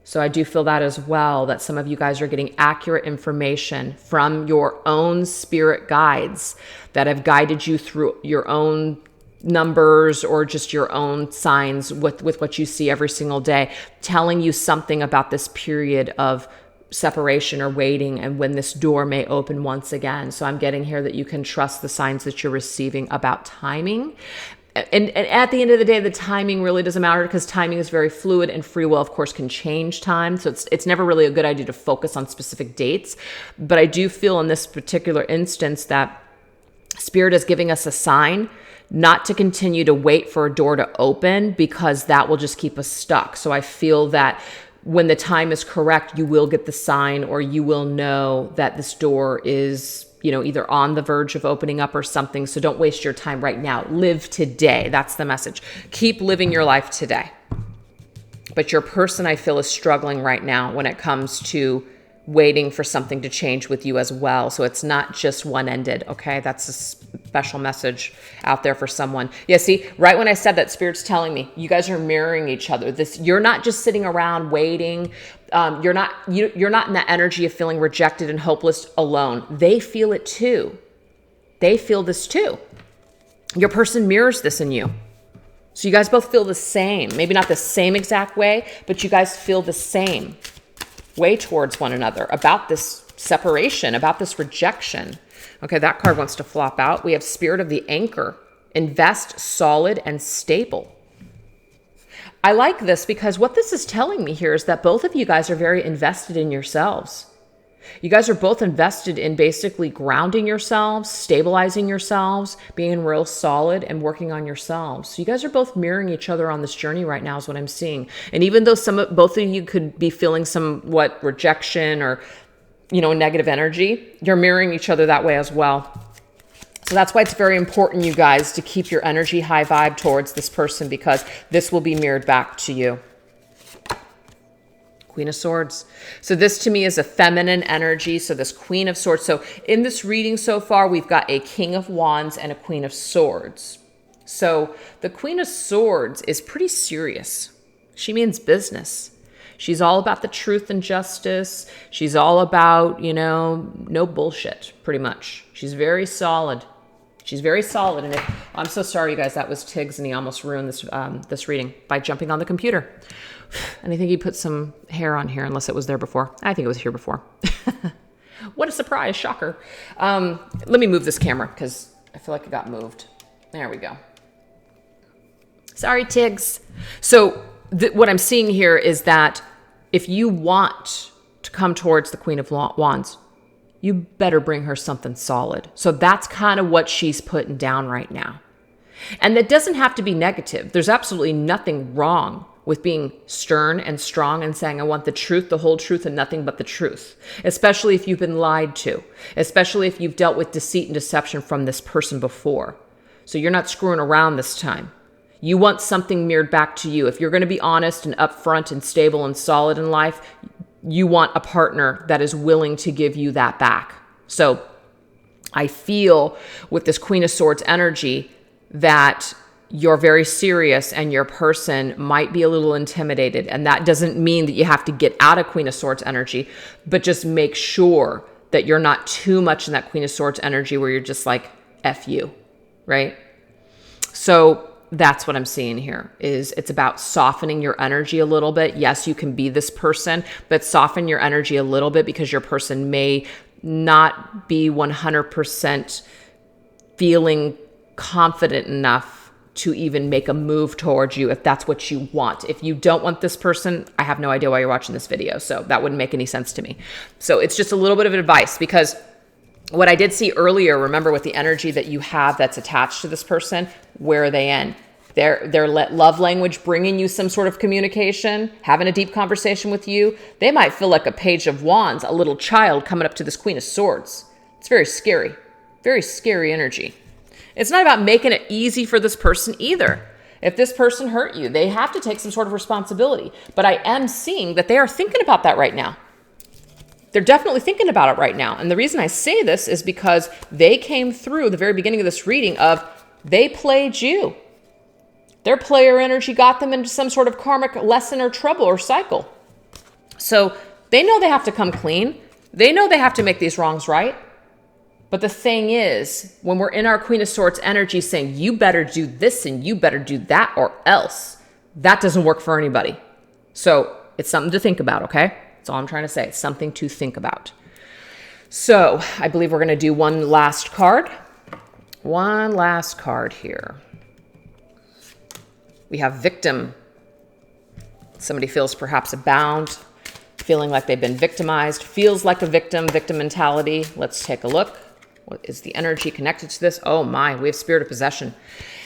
So I do feel that as well, that some of you guys are getting accurate information from your own spirit guides that have guided you through your own numbers or just your own signs with what you see every single day, telling you something about this period of separation or waiting and when this door may open once again. So I'm getting here that you can trust the signs that you're receiving about timing. And at the end of the day, the timing really doesn't matter because timing is very fluid and free will, of course, can change time. So it's never really a good idea to focus on specific dates. But I do feel in this particular instance that Spirit is giving us a sign not to continue to wait for a door to open because that will just keep us stuck. So I feel that when the time is correct, you will get the sign or you will know that this door is either on the verge of opening up or something. So don't waste your time right now. Live today. That's the message. Keep living your life today. But your person, I feel, is struggling right now when it comes to waiting for something to change with you as well. So it's not just one-ended, okay? That's a special message out there for someone. Yeah, see, right when I said that, Spirit's telling me, you guys are mirroring each other. You're not just sitting around waiting. You're not in that energy of feeling rejected and hopeless alone. They feel it too. They feel this too. Your person mirrors this in you. So you guys both feel the same. Maybe not the same exact way, but you guys feel the same way towards one another about this separation, about this rejection. Okay, that card wants to flop out. We have Spirit of the Anchor. Invest solid and stable. I like this because what this is telling me here is that both of you guys are very invested in yourselves. You guys are both invested in basically grounding yourselves, stabilizing yourselves, being real solid and working on yourselves. So you guys are both mirroring each other on this journey right now is what I'm seeing. And even though both of you could be feeling somewhat rejection or, negative energy, you're mirroring each other that way as well. So that's why it's very important, you guys, to keep your energy high vibe towards this person because this will be mirrored back to you. Queen of Swords. So this to me is a feminine energy. So this Queen of Swords. So in this reading so far, we've got a King of Wands and a Queen of Swords. So the Queen of Swords is pretty serious. She means business. She's all about the truth and justice. She's all about, no bullshit, pretty much. She's very solid. She's very solid. And I'm so sorry, you guys, that was Tiggs and he almost ruined this reading by jumping on the computer. And I think he put some hair on here, unless it was there before. I think it was here before. What a surprise, shocker. Let me move this camera because I feel like it got moved. There we go. Sorry, Tiggs. So what I'm seeing here is that if you want to come towards the Queen of Wands, you better bring her something solid. So that's kind of what she's putting down right now. And that doesn't have to be negative. There's absolutely nothing wrong with being stern and strong and saying, I want the truth, the whole truth, and nothing but the truth. Especially if you've been lied to, especially if you've dealt with deceit and deception from this person before. So you're not screwing around this time. You want something mirrored back to you. If you're going to be honest and upfront and stable and solid in life, you want a partner that is willing to give you that back. So I feel with this Queen of Swords energy that you're very serious and your person might be a little intimidated. And that doesn't mean that you have to get out of Queen of Swords energy, but just make sure that you're not too much in that Queen of Swords energy where you're just like, F you, right? So that's what I'm seeing here is it's about softening your energy a little bit. Yes, you can be this person, but soften your energy a little bit because your person may not be 100% feeling confident enough to even make a move towards you if that's what you want. If you don't want this person, I have no idea why you're watching this video. So that wouldn't make any sense to me. So it's just a little bit of advice because what I did see earlier, remember with the energy that you have that's attached to this person, where are they in? Their love language, bringing you some sort of communication, having a deep conversation with you. They might feel like a page of wands, a little child coming up to this Queen of Swords. It's very scary energy. It's not about making it easy for this person either. If this person hurt you, they have to take some sort of responsibility. But I am seeing that they are thinking about that right now. They're definitely thinking about it right now. And the reason I say this is because they came through the very beginning of this reading of they played you. Their player energy got them into some sort of karmic lesson or trouble or cycle. So they know they have to come clean. They know they have to make these wrongs right. But the thing is, when we're in our Queen of Swords energy saying, you better do this and you better do that or else, that doesn't work for anybody. So it's something to think about, okay? That's all I'm trying to say. It's something to think about. So I believe we're going to do one last card. One last card here. We have victim. Somebody feels perhaps bound, feeling like they've been victimized, feels like a victim mentality. Let's take a look. What is the energy connected to this? Oh my, we have spirit of possession.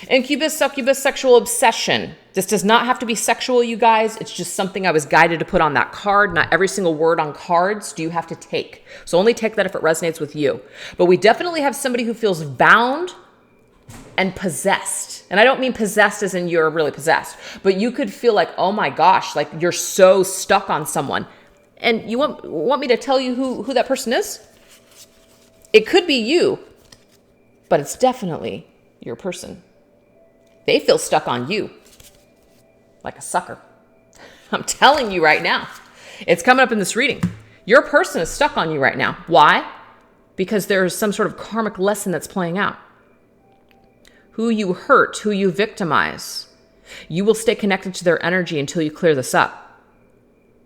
Incubus, succubus, sexual obsession. This does not have to be sexual, you guys. It's just something I was guided to put on that card. Not every single word on cards do you have to take. So only take that if it resonates with you. But we definitely have somebody who feels bound and possessed. And I don't mean possessed as in you're really possessed, but you could feel like, oh my gosh, like you're so stuck on someone. And you want me to tell you who that person is? It could be you, but it's definitely your person. They feel stuck on you like a sucker. I'm telling you right now, it's coming up in this reading. Your person is stuck on you right now. Why? Because there's some sort of karmic lesson that's playing out. Who you hurt, who you victimize, you will stay connected to their energy until you clear this up.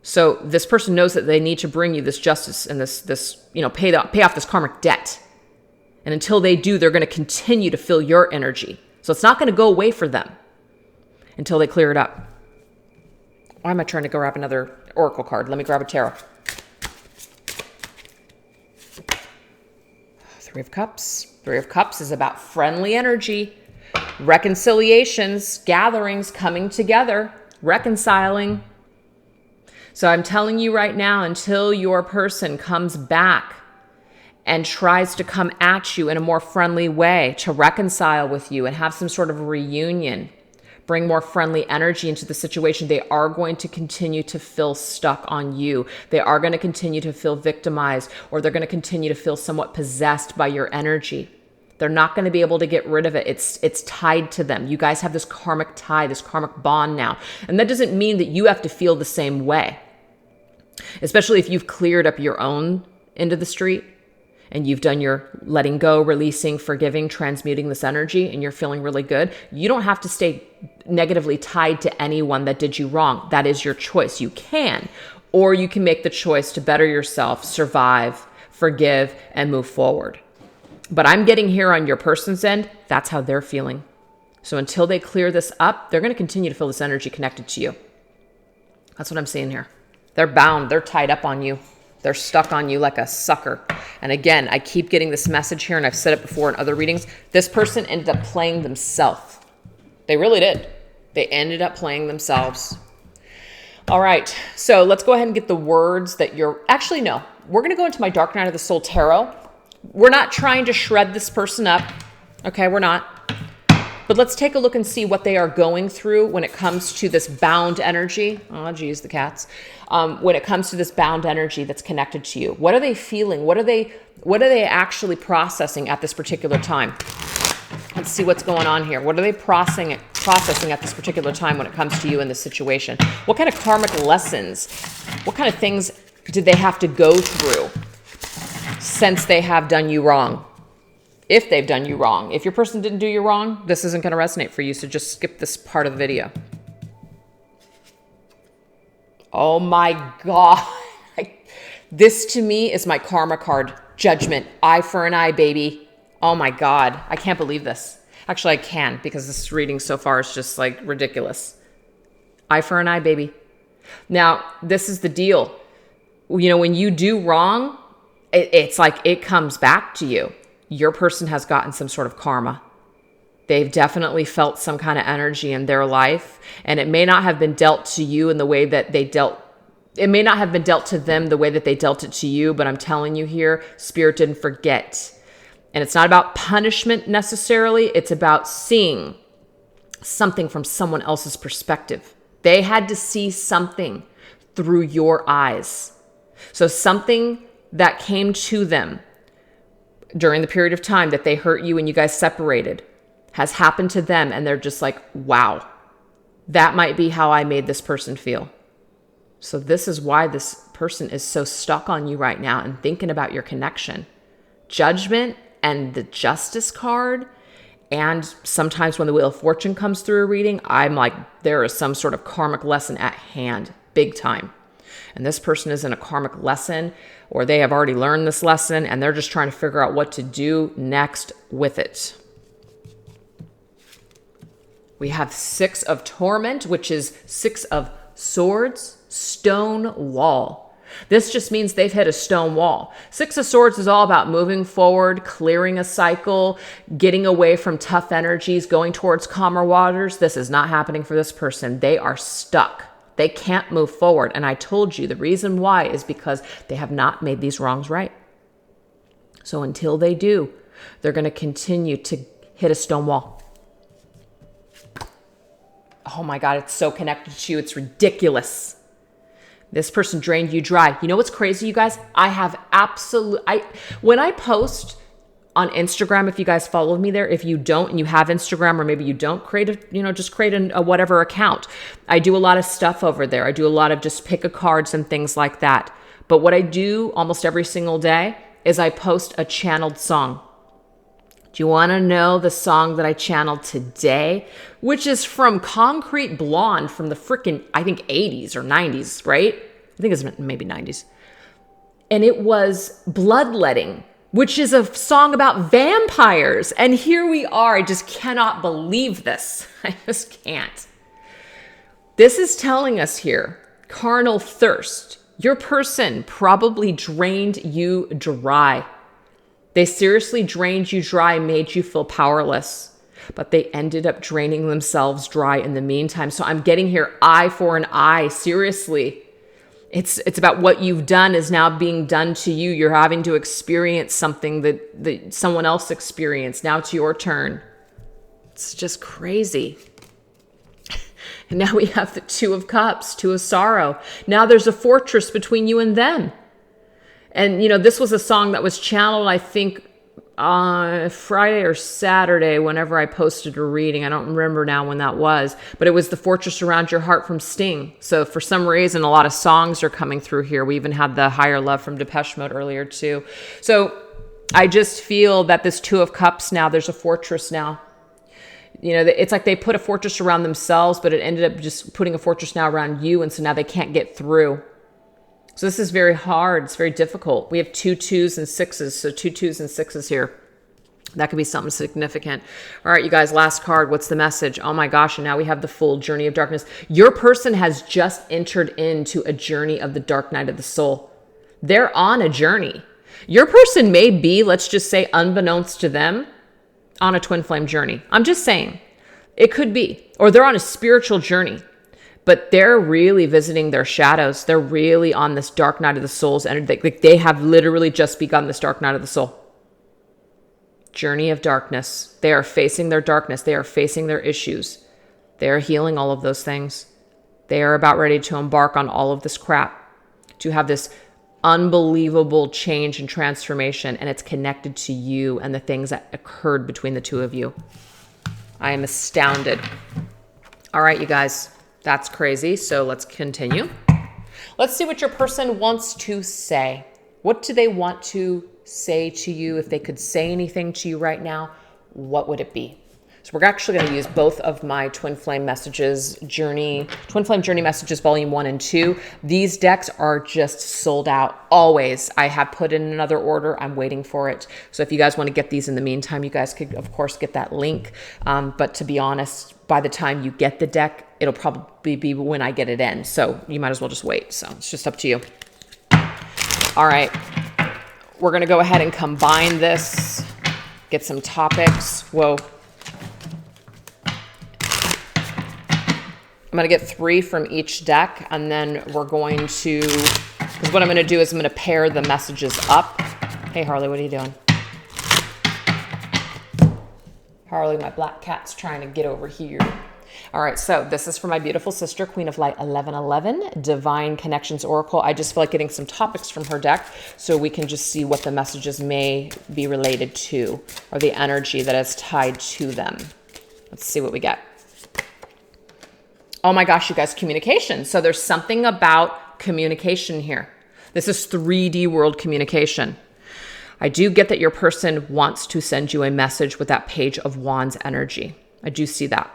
So this person knows that they need to bring you this justice and this pay off this karmic debt. And until they do, they're going to continue to feel your energy. So it's not going to go away for them until they clear it up. Why am I trying to grab another oracle card? Let me grab a tarot. Three of Cups. Three of Cups is about friendly energy, reconciliations, gatherings, coming together, reconciling. So I'm telling you right now, until your person comes back and tries to come at you in a more friendly way to reconcile with you and have some sort of reunion, bring more friendly energy into the situation, they are going to continue to feel stuck on you. They are going to continue to feel victimized, or they're going to continue to feel somewhat possessed by your energy. They're not going to be able to get rid of it. It's tied to them. You guys have this karmic tie, this karmic bond now. And that doesn't mean that you have to feel the same way. Especially if you've cleared up your own end of the street and you've done your letting go, releasing, forgiving, transmuting this energy, and you're feeling really good. You don't have to stay negatively tied to anyone that did you wrong. That is your choice. You can, or you can make the choice to better yourself, survive, forgive, and move forward. But I'm getting here on your person's end, that's how they're feeling. So until they clear this up, they're going to continue to feel this energy connected to you. That's what I'm seeing here. They're bound. They're tied up on you. They're stuck on you like a sucker. And again, I keep getting this message here, and I've said it before in other readings. This person ended up playing themselves. They really did. They ended up playing themselves. All right, so let's go ahead and get the words that actually, no, we're going to go into my Dark Night of the Soul Tarot. We're not trying to shred this person up. Okay, we're not. But let's take a look and see what they are going through when it comes to this bound energy. Oh, geez, the cats. When it comes to this bound energy that's connected to you. What are they feeling? What are they actually processing at this particular time? Let's see what's going on here. What are they processing at this particular time when it comes to you in this situation? What kind of karmic lessons, what kind of things did they have to go through since they have done you wrong? If they've done you wrong. If your person didn't do you wrong, this isn't going to resonate for you, so just skip this part of the video. Oh my God. This to me is my karma card. Judgment. Eye for an eye, baby. Oh my God. I can't believe this. Actually, I can, because this reading so far is just like ridiculous. Eye for an eye, baby. Now, this is the deal. You know, when you do wrong, it's like it comes back to you. Your person has gotten some sort of karma. They've definitely felt some kind of energy in their life, and it may not have been dealt to you in the way that they dealt. It may not have been dealt to them the way that they dealt it to you, but I'm telling you here, Spirit didn't forget. And it's not about punishment necessarily. It's about seeing something from someone else's perspective. They had to see something through your eyes. So something that came to them during the period of time that they hurt you and you guys separated has happened to them. And they're just like, wow, that might be how I made this person feel. So this is why this person is so stuck on you right now and thinking about your connection. Judgment and the Justice card. And sometimes when the Wheel of Fortune comes through a reading, I'm like, there is some sort of karmic lesson at hand, big time. And this person is in a karmic lesson, or they have already learned this lesson, and they're just trying to figure out what to do next with it. We have Six of Torment, which is Six of Swords, Stone Wall. This just means they've hit a stone wall. Six of Swords is all about moving forward, clearing a cycle, getting away from tough energies, going towards calmer waters. This is not happening for this person. They are stuck. They can't move forward. And I told you the reason why is because they have not made these wrongs right. So until they do, they're going to continue to hit a stone wall. Oh my God, it's so connected to you. It's ridiculous. This person drained you dry. You know what's crazy, you guys? When I post on Instagram, if you guys follow me there, if you don't and you have Instagram, or maybe you don't, just create a whatever account. I do a lot of stuff over there. I do a lot of just pick a cards and things like that. But what I do almost every single day is I post a channeled song. Do you want to know the song that I channeled today? Which is from Concrete Blonde from the freaking, I think 80s or 90s, right? I think it's maybe 90s. And it was Bloodletting, which is a song about vampires. And here we are. I just cannot believe this. I just can't. This is telling us here, carnal thirst. Your person probably drained you dry. They seriously drained you dry, made you feel powerless, but they ended up draining themselves dry in the meantime. So I'm getting here, eye for an eye. Seriously. It's about what you've done is now being done to you. You're having to experience something that someone else experienced. Now it's your turn. It's just crazy. And now we have the Two of Cups, Two of Sorrow. Now there's a fortress between you and them. And, this was a song that was channeled, I think, Friday or Saturday, whenever I posted a reading. I don't remember now when that was. But it was The Fortress Around Your Heart from Sting. So for some reason, a lot of songs are coming through here. We even had the Higher Love from Depeche Mode earlier, too. So I just feel that this Two of Cups now, there's a fortress now. It's like they put a fortress around themselves, but it ended up just putting a fortress now around you. And so now they can't get through. So this is very hard. It's very difficult. We have 2 2s and 6s. So 2 2s and 6s here. That could be something significant. All right, you guys, last card. What's the message? Oh my gosh. And now we have the full Journey of Darkness. Your person has just entered into a journey of the dark night of the soul. They're on a journey. Your person may be, let's just say, unbeknownst to them, on a twin flame journey. I'm just saying. It could be. Or they're on a spiritual journey. but they're really visiting their shadows. They're really on this dark night of the soul's energy. Like they have literally just begun this dark night of the soul. Journey of darkness. They are facing their darkness. They are facing their issues. They are healing all of those things. They are about ready to embark on all of this crap, to have this unbelievable change and transformation, and it's connected to you and the things that occurred between the two of you. I am astounded. All right, you guys, that's crazy. So let's continue. Let's see what your person wants to say. What do they want to say to you? If they could say anything to you right now, what would it be? So we're actually going to use both of my Twin Flame Messages Twin Flame Journey Messages Volume 1 and 2. These decks are just sold out always. I have put in another order. I'm waiting for it. So if you guys want to get these in the meantime, you guys could, of course, get that link. But to be honest, by the time you get the deck, it'll probably be when I get it in. So you might as well just wait. So it's just up to you. All right. We're going to go ahead and combine this, get some topics. Whoa. I'm going to get 3 from each deck, and then we're going to, because what I'm going to do is I'm going to pair the messages up. Hey, Harley, what are you doing? Harley, my black cat's trying to get over here. All right, so this is for my beautiful sister, Queen of Light 1111, Divine Connections Oracle. I just feel like getting some topics from her deck so we can just see what the messages may be related to, or the energy that is tied to them. Let's see what we get. Oh my gosh, you guys, communication. So there's something about communication here. This is 3D world communication. I do get that your person wants to send you a message with that Page of Wands energy. I do see that.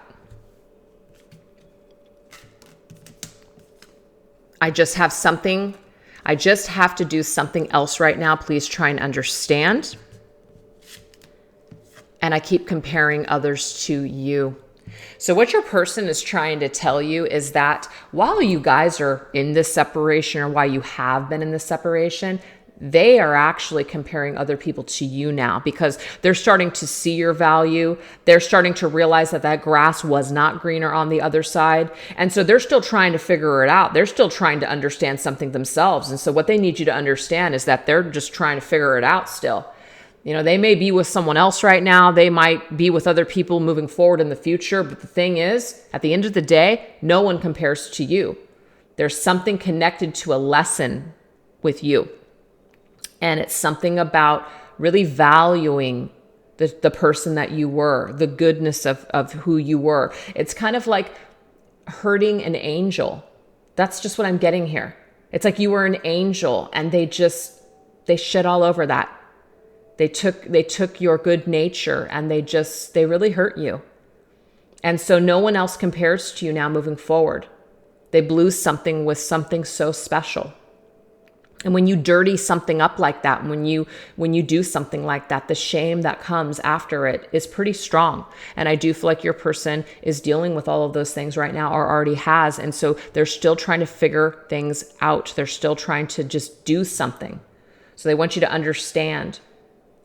I just have to do something else right now. Please try and understand. And I keep comparing others to you. So what your person is trying to tell you is that while you guys are in this separation, or while you have been in this separation, they are actually comparing other people to you now, because they're starting to see your value. They're starting to realize that that grass was not greener on the other side. And so they're still trying to figure it out. They're still trying to understand something themselves. And so what they need you to understand is that they're just trying to figure it out still. You know, they may be with someone else right now. They might be with other people moving forward in the future. But the thing is, at the end of the day, no one compares to you. There's something connected to a lesson with you. And it's something about really valuing the person that you were, the goodness of who you were. It's kind of like hurting an angel. That's just what I'm getting here. It's like you were an angel and they shit all over that. They took your good nature and they really hurt you. And so no one else compares to you now moving forward. They blew something with something so special. And when you dirty something up like that, when you do something like that, the shame that comes after it is pretty strong. And I do feel like your person is dealing with all of those things right now, or already has. And so they're still trying to figure things out. They're still trying to just do something. So they want you to understand.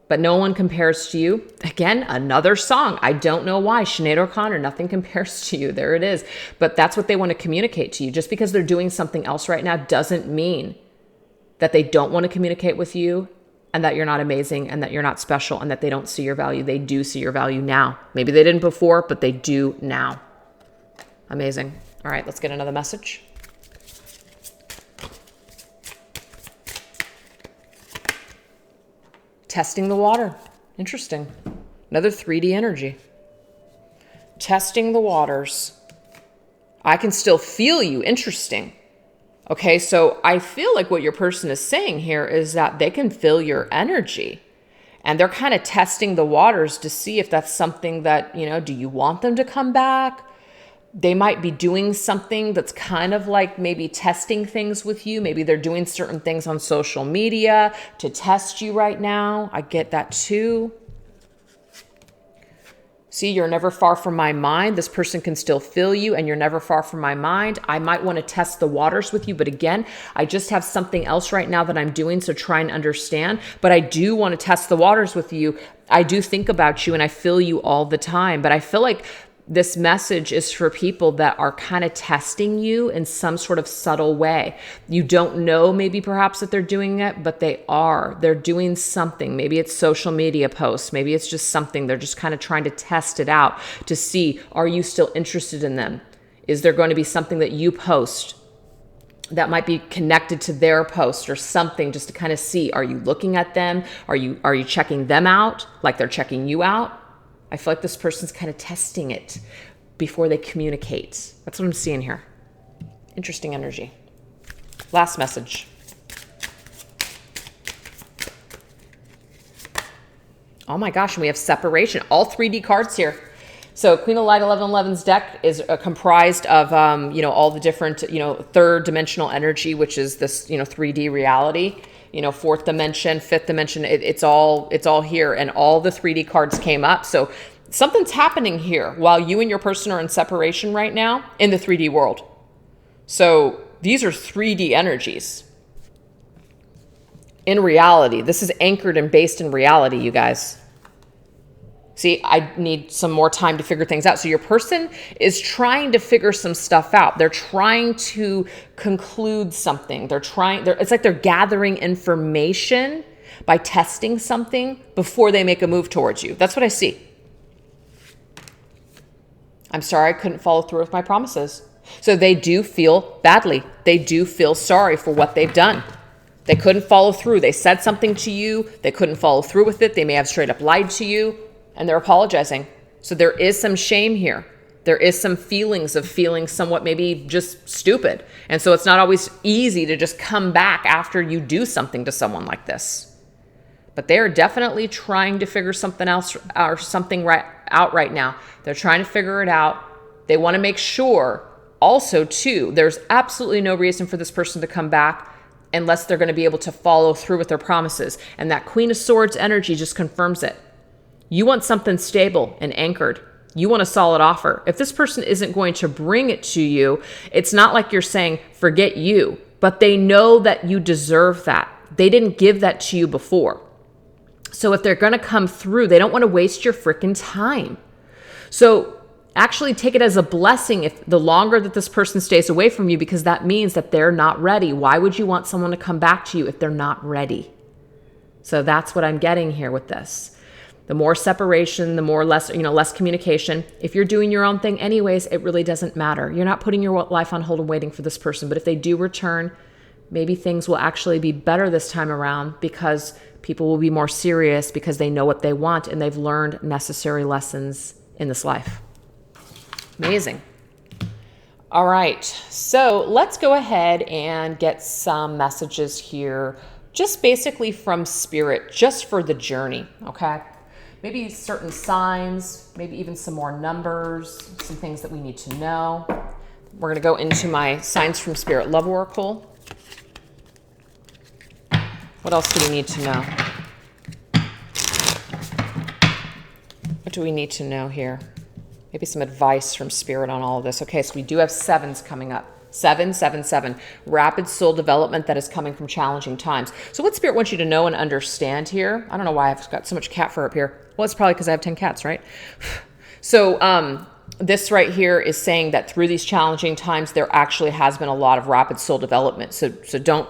But no one compares to you. Again, another song. I don't know why. Sinead O'Connor, nothing compares to you. There it is. But that's what they want to communicate to you. Just because they're doing something else right now doesn't mean that they don't want to communicate with you, and that you're not amazing, and that you're not special, and that they don't see your value. They do see your value now. Maybe they didn't before, but they do now. Amazing. All right, let's get another message. Testing the water. Interesting. Another 3D energy. Testing the waters. I can still feel you. Interesting. Okay, so I feel like what your person is saying here is that they can feel your energy. And they're kind of testing the waters to see if that's something that, you know, do you want them to come back? They might be doing something that's kind of like maybe testing things with you. Maybe they're doing certain things on social media to test you right now. I get that too. See, you're never far from my mind. This person can still feel you, and you're never far from my mind. I might want to test the waters with you, but again, I just have something else right now that I'm doing, so try and understand. But I do want to test the waters with you. I do think about you, and I feel you all the time. But I feel like this message is for people that are kind of testing you in some sort of subtle way. You don't know maybe perhaps that they're doing it, but they are. They're doing something. Maybe it's social media posts. Maybe it's just something. They're just kind of trying to test it out to see, are you still interested in them? Is there going to be something that you post that might be connected to their post or something, just to kind of see, are you looking at them? Are you checking them out like they're checking you out? I feel like this person's kind of testing it before they communicate. That's what I'm seeing here. Interesting energy. Last message. Oh my gosh, and we have separation. All 3D cards here. So Queen of Light 1111's deck is comprised of, all the different, third dimensional energy, which is this, 3D reality. Fourth dimension, fifth dimension, it's all here, and all the 3D cards came up. So something's happening here while you and your person are in separation right now in the 3D world. So these are 3D energies. In reality, this is anchored and based in reality, you guys. See, I need some more time to figure things out. So your person is trying to figure some stuff out. They're trying to conclude something. It's like they're gathering information by testing something before they make a move towards you. That's what I see. I'm sorry I couldn't follow through with my promises. So they do feel badly. They do feel sorry for what they've done. They couldn't follow through. They said something to you. They couldn't follow through with it. They may have straight up lied to you. And they're apologizing. So there is some shame here. There is some feelings of feeling somewhat maybe just stupid. And so it's not always easy to just come back after you do something to someone like this. But they are definitely trying to figure something else or something out right now. They're trying to figure it out. They want to make sure also too, there's absolutely no reason for this person to come back unless they're going to be able to follow through with their promises. And that Queen of Swords energy just confirms it. You want something stable and anchored. You want a solid offer. If this person isn't going to bring it to you, it's not like you're saying, forget you, but they know that you deserve that. They didn't give that to you before. So if they're going to come through, they don't want to waste your freaking time. So actually take it as a blessing if the longer that this person stays away from you, because that means that they're not ready. Why would you want someone to come back to you if they're not ready? So that's what I'm getting here with this. The more separation, the more less communication. If you're doing your own thing anyways, it really doesn't matter. You're not putting your life on hold and waiting for this person. But if they do return, maybe things will actually be better this time around because people will be more serious because they know what they want and they've learned necessary lessons in this life. Amazing. All right. So let's go ahead and get some messages here, just basically from Spirit, just for the journey. Okay. Maybe certain signs, maybe even some more numbers, some things that we need to know. We're going to go into my Signs from Spirit Love Oracle. What else do we need to know? What do we need to know here? Maybe some advice from Spirit on all of this. Okay, so we do have sevens coming up. 777, rapid soul development that is coming from challenging times. So what Spirit wants you to know and understand here, I don't know why I've got so much cat fur up here. Well, it's probably because I have 10 cats, right? So this right here is saying that through these challenging times, there actually has been a lot of rapid soul development. So don't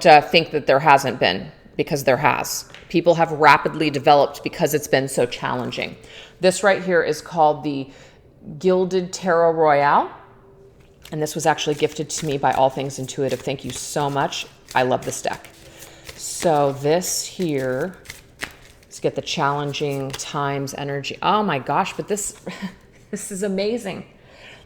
think that there hasn't been, because there has. People have rapidly developed because it's been so challenging. This right here is called the Gilded Tarot Royale. And this was actually gifted to me by All Things Intuitive. Thank you so much. I love this deck. So this here, let's get the challenging times energy. Oh my gosh, but this is amazing.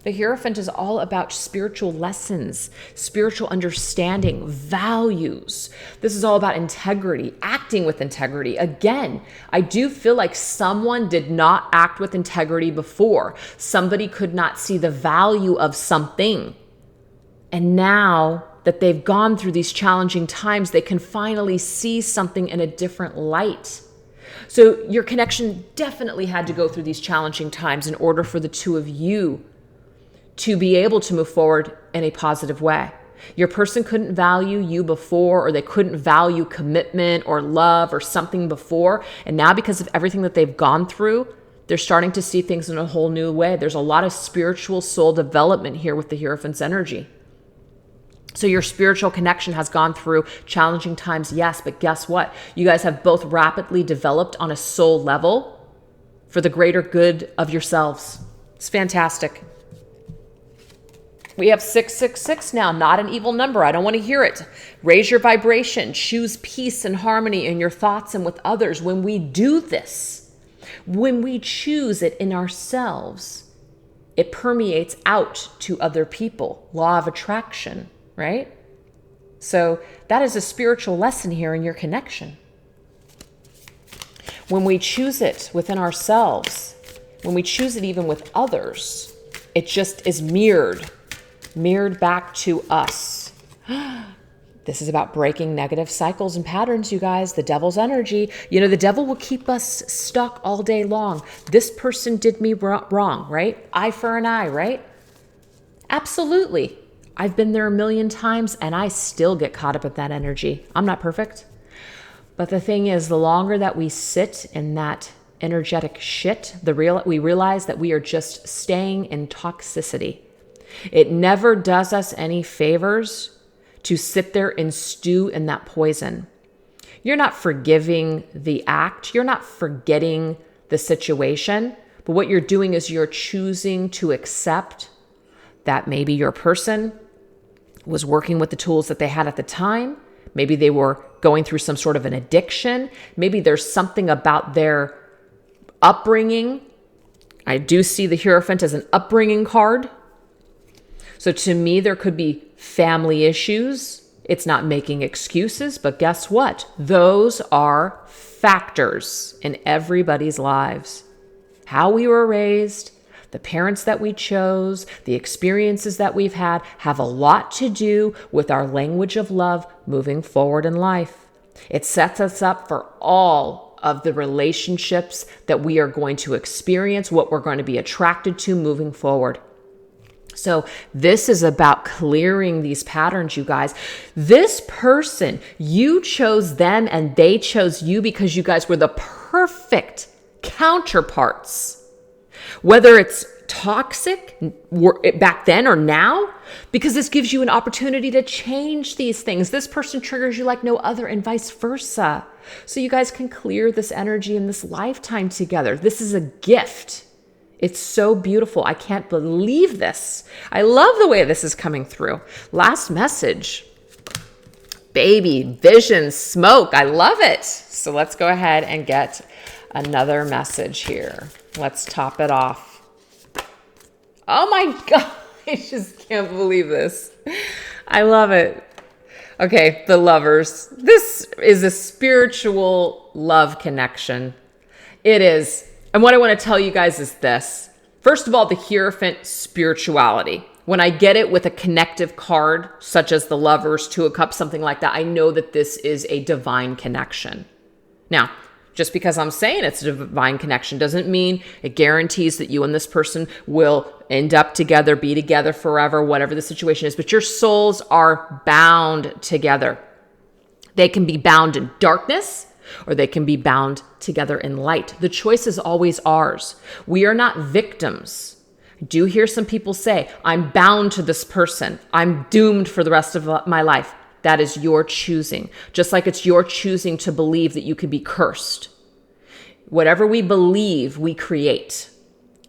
The Hierophant is all about spiritual lessons, spiritual understanding, values. This is all about integrity, acting with integrity. Again, I do feel like someone did not act with integrity before. Somebody could not see the value of something. And now that they've gone through these challenging times, they can finally see something in a different light. So your connection definitely had to go through these challenging times in order for the two of you to be able to move forward in a positive way. Your person couldn't value you before, or they couldn't value commitment or love or something before. And now because of everything that they've gone through, They're starting to see things in a whole new way. There's a lot of spiritual soul development here with the Hierophant's energy. So your spiritual connection has gone through challenging times, yes, but guess what? You guys have both rapidly developed on a soul level for the greater good of yourselves. It's fantastic. We have 666 now, not an evil number. I don't want to hear it. Raise your vibration. Choose peace and harmony in your thoughts and with others. When we do this, when we choose it in ourselves, it permeates out to other people. Law of attraction, right? So that is a spiritual lesson here in your connection. When we choose it within ourselves, when we choose it even with others, it just is mirrored back to us. This is about breaking negative cycles and patterns, you guys. The devil's energy. You know, the devil will keep us stuck all day long. This person did me wrong, right? Eye for an eye, right? Absolutely. I've been there a million times and I still get caught up in that energy. I'm not perfect. But the thing is, the longer that we sit in that energetic shit, we realize that we are just staying in toxicity. It never does us any favors to sit there and stew in that poison. You're not forgiving the act. You're not forgetting the situation. But what you're doing is you're choosing to accept that maybe your person was working with the tools that they had at the time. Maybe they were going through some sort of an addiction. Maybe there's something about their upbringing. I do see the Hierophant as an upbringing card. So to me, there could be family issues. It's not making excuses, but guess what? Those are factors in everybody's lives. How we were raised, the parents that we chose, the experiences that we've had have a lot to do with our language of love moving forward in life. It sets us up for all of the relationships that we are going to experience, what we're going to be attracted to moving forward. So this is about clearing these patterns, you guys. This person, you chose them and they chose you because you guys were the perfect counterparts. Whether it's toxic back then or now, because this gives you an opportunity to change these things. This person triggers you like no other and vice versa. So you guys can clear this energy in this lifetime together. This is a gift. It's so beautiful. I can't believe this. I love the way this is coming through. Last message. Baby, vision, smoke. I love it. So let's go ahead and get another message here. Let's top it off. Oh my God. I just can't believe this. I love it. Okay, the lovers. This is a spiritual love connection. It is. And what I want to tell you guys is this. First of all, the Hierophant spirituality. When I get it with a connective card, such as the Lovers, Two of Cups, something like that, I know that this is a divine connection. Now, just because I'm saying it's a divine connection doesn't mean it guarantees that you and this person will end up together, be together forever, whatever the situation is. But your souls are bound together. They can be bound in darkness, or they can be bound together in light. The choice is always ours. We are not victims. I do hear some people say, I'm bound to this person. I'm doomed for the rest of my life. That is your choosing. Just like it's your choosing to believe that you could be cursed. Whatever we believe, we create.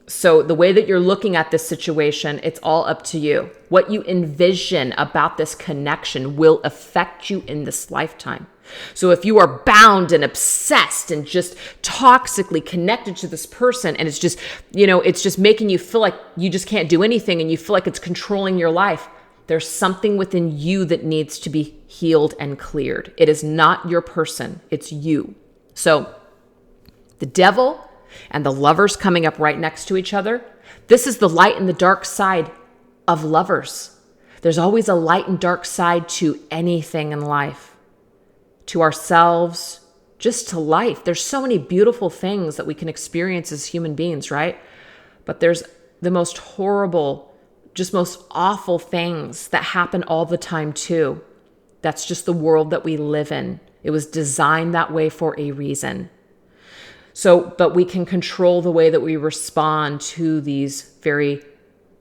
So the way that you're looking at this situation, it's all up to you. What you envision about this connection will affect you in this lifetime. So if you are bound and obsessed and just toxically connected to this person, and it's just, it's just making you feel like you just can't do anything and you feel like it's controlling your life, there's something within you that needs to be healed and cleared. It is not your person, it's you. So the devil and the lovers coming up right next to each other, this is the light and the dark side of lovers. There's always a light and dark side to anything in life. To ourselves, just to life. There's so many beautiful things that we can experience as human beings, right? But there's the most horrible, just most awful things that happen all the time too. That's just the world that we live in. It was designed that way for a reason. So, but we can control the way that we respond to these very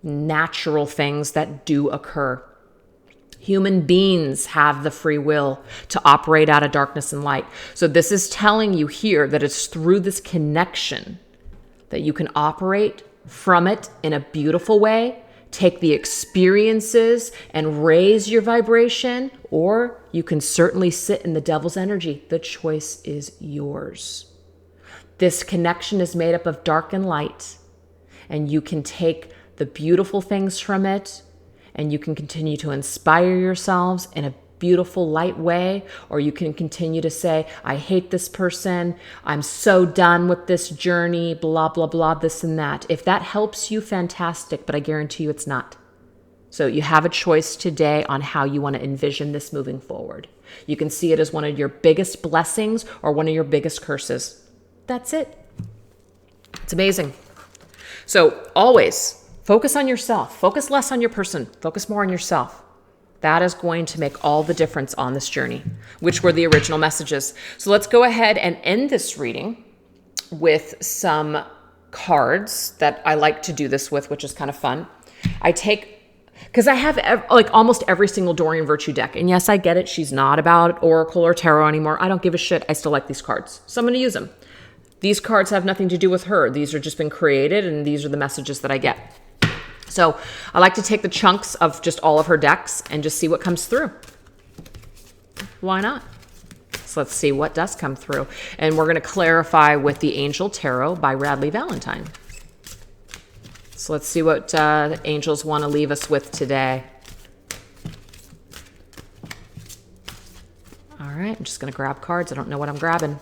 natural things that do occur. Human beings have the free will to operate out of darkness and light. So this is telling you here that it's through this connection that you can operate from it in a beautiful way, take the experiences and raise your vibration, or you can certainly sit in the devil's energy. The choice is yours. This connection is made up of dark and light, and you can take the beautiful things from it, and you can continue to inspire yourselves in a beautiful, light way, or you can continue to say, I hate this person, I'm so done with this journey, blah, blah, blah, this and that. If that helps you, fantastic, but I guarantee you it's not. So you have a choice today on how you want to envision this moving forward. You can see it as one of your biggest blessings or one of your biggest curses. That's it. It's amazing. So always focus on yourself. Focus less on your person. Focus more on yourself. That is going to make all the difference on this journey, which were the original messages. So let's go ahead and end this reading with some cards that I like to do this with, which is kind of fun. I take, because I have like almost every single Doreen Virtue deck. And yes, I get it. She's not about Oracle or Tarot anymore. I don't give a shit. I still like these cards. So I'm going to use them. These cards have nothing to do with her. These are just been created, and these are the messages that I get. So I like to take the chunks of just all of her decks and just see what comes through. Why not? So let's see what does come through. And we're going to clarify with the Angel Tarot by Radley Valentine. So let's see what the angels want to leave us with today. All right, I'm just going to grab cards. I don't know what I'm grabbing.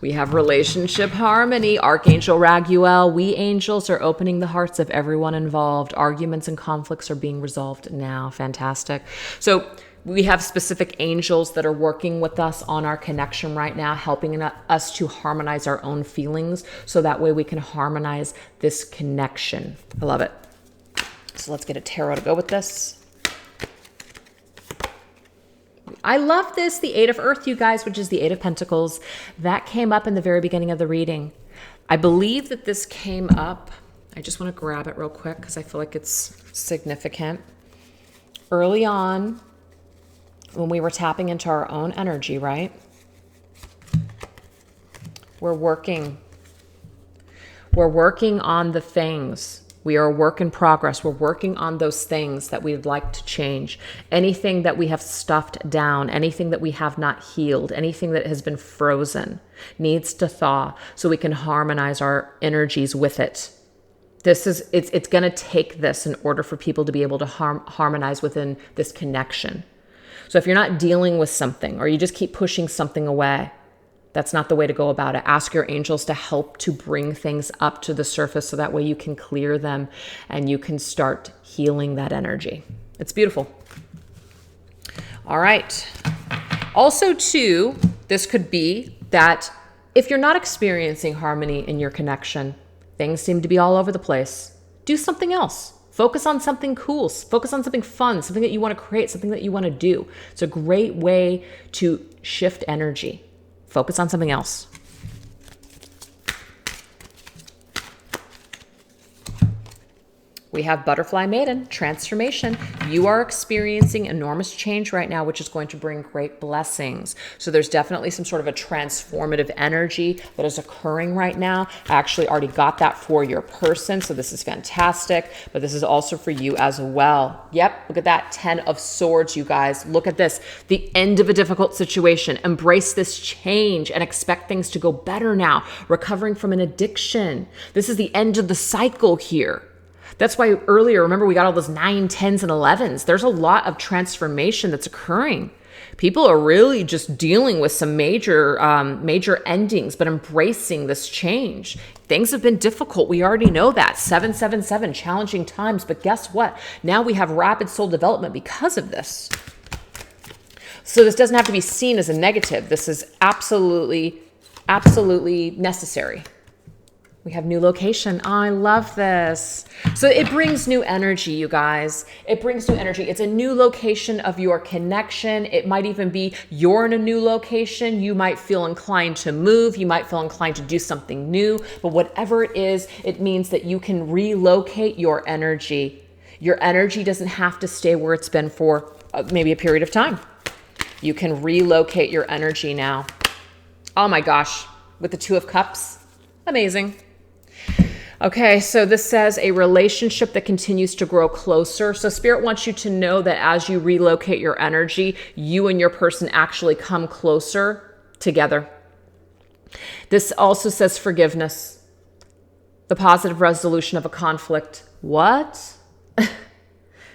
We have relationship harmony. Archangel Raguel, we angels are opening the hearts of everyone involved. Arguments and conflicts are being resolved now. Fantastic. So we have specific angels that are working with us on our connection right now, helping us to harmonize our own feelings. So that way we can harmonize this connection. I love it. So let's get a tarot to go with this. I love this, the Eight of Earth, you guys, which is the Eight of Pentacles. That came up in the very beginning of the reading. I believe that this came up. I just want to grab it real quick because I feel like it's significant. Early on, when we were tapping into our own energy, right? We're working on the things. We are a work in progress. We're working on those things that we'd like to change. Anything that we have stuffed down, anything that we have not healed, anything that has been frozen needs to thaw so we can harmonize our energies with it. It's going to take this in order for people to be able to harmonize within this connection. So if you're not dealing with something or you just keep pushing something away, that's not the way to go about it. Ask your angels to help to bring things up to the surface so that way you can clear them and you can start healing that energy. It's beautiful. All right. Also, too, this could be that if you're not experiencing harmony in your connection, things seem to be all over the place. Do something else. Focus on something cool. Focus on something fun, something that you want to create, something that you want to do. It's a great way to shift energy. Focus on something else. We have Butterfly Maiden, transformation. You are experiencing enormous change right now, which is going to bring great blessings. So there's definitely some sort of a transformative energy that is occurring right now. I actually already got that for your person, so this is fantastic, but this is also for you as well. Yep, look at that, 10 of Swords, you guys. Look at this, the end of a difficult situation. Embrace this change and expect things to go better now. Recovering from an addiction. This is the end of the cycle here. That's why earlier, remember, we got all those 9, 10s, and 11s. There's a lot of transformation that's occurring. People are really just dealing with some major endings, but embracing this change. Things have been difficult. We already know that. 777, challenging times. But guess what? Now we have rapid soul development because of this. So this doesn't have to be seen as a negative. This is absolutely, absolutely necessary. We have new location. Oh, I love this. So it brings new energy, you guys. It brings new energy. It's a new location of your connection. It might even be you're in a new location. You might feel inclined to move. You might feel inclined to do something new. But whatever it is, it means that you can relocate your energy. Your energy doesn't have to stay where it's been for maybe a period of time. You can relocate your energy now. Oh my gosh, with the Two of Cups, amazing. Okay, so this says a relationship that continues to grow closer. So Spirit wants you to know that as you relocate your energy, you and your person actually come closer together. This also says forgiveness, the positive resolution of a conflict. What?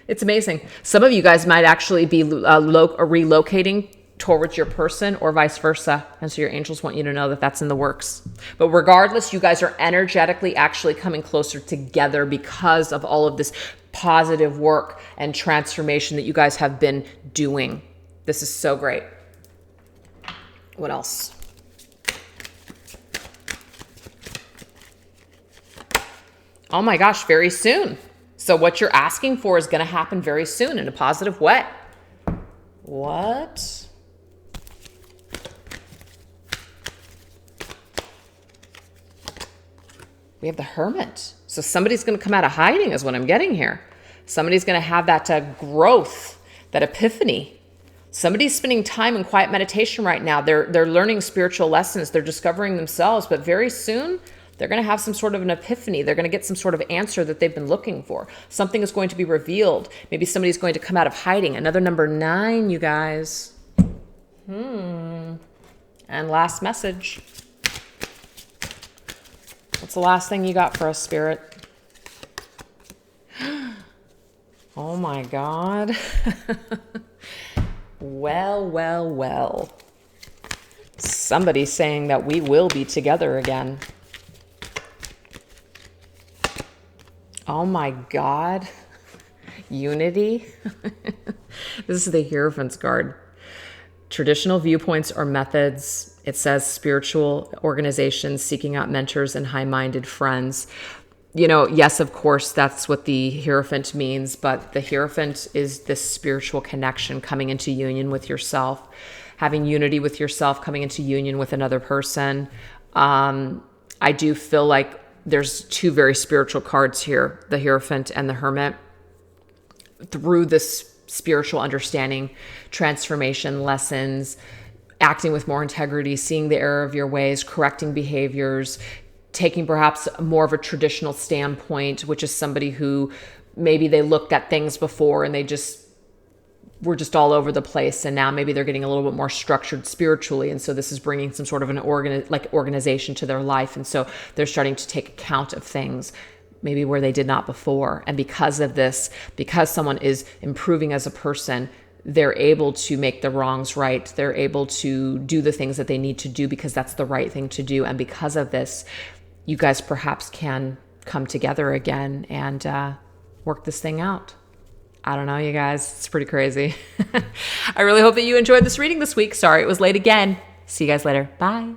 It's amazing. Some of you guys might actually be relocating towards your person or vice versa. And so your angels want you to know that that's in the works. But regardless, you guys are energetically actually coming closer together because of all of this positive work and transformation that you guys have been doing. This is so great. What else? Oh my gosh, very soon. So what you're asking for is going to happen very soon in a positive way. What? We have the Hermit. So somebody's going to come out of hiding is what I'm getting here. Somebody's going to have that growth, that epiphany. Somebody's spending time in quiet meditation right now. They're learning spiritual lessons. They're discovering themselves. But very soon, they're going to have some sort of an epiphany. They're going to get some sort of answer that they've been looking for. Something is going to be revealed. Maybe somebody's going to come out of hiding. Another number 9, you guys. And last message. What's the last thing you got for us, Spirit? Oh my God. Well. Somebody's saying that we will be together again. Oh my God. Unity. This is the Hierophant's card. Traditional viewpoints or methods. It says spiritual organizations seeking out mentors and high-minded friends. You know, yes, of course, that's what the Hierophant means, but the Hierophant is this spiritual connection, coming into union with yourself, having unity with yourself, coming into union with another person. I do feel like there's 2 very spiritual cards here, the Hierophant and the Hermit. Through this spiritual understanding, transformation, lessons, acting with more integrity, seeing the error of your ways, correcting behaviors, taking perhaps more of a traditional standpoint, which is somebody who maybe they looked at things before and they just were just all over the place. And now maybe they're getting a little bit more structured spiritually. And so this is bringing some sort of an organization to their life. And so they're starting to take account of things maybe where they did not before. And because of this, because someone is improving as a person, they're able to make the wrongs right. They're able to do the things that they need to do because that's the right thing to do. And because of this, you guys perhaps can come together again and work this thing out. I don't know, you guys. It's pretty crazy. I really hope that you enjoyed this reading this week. Sorry it was late again. See you guys later. Bye.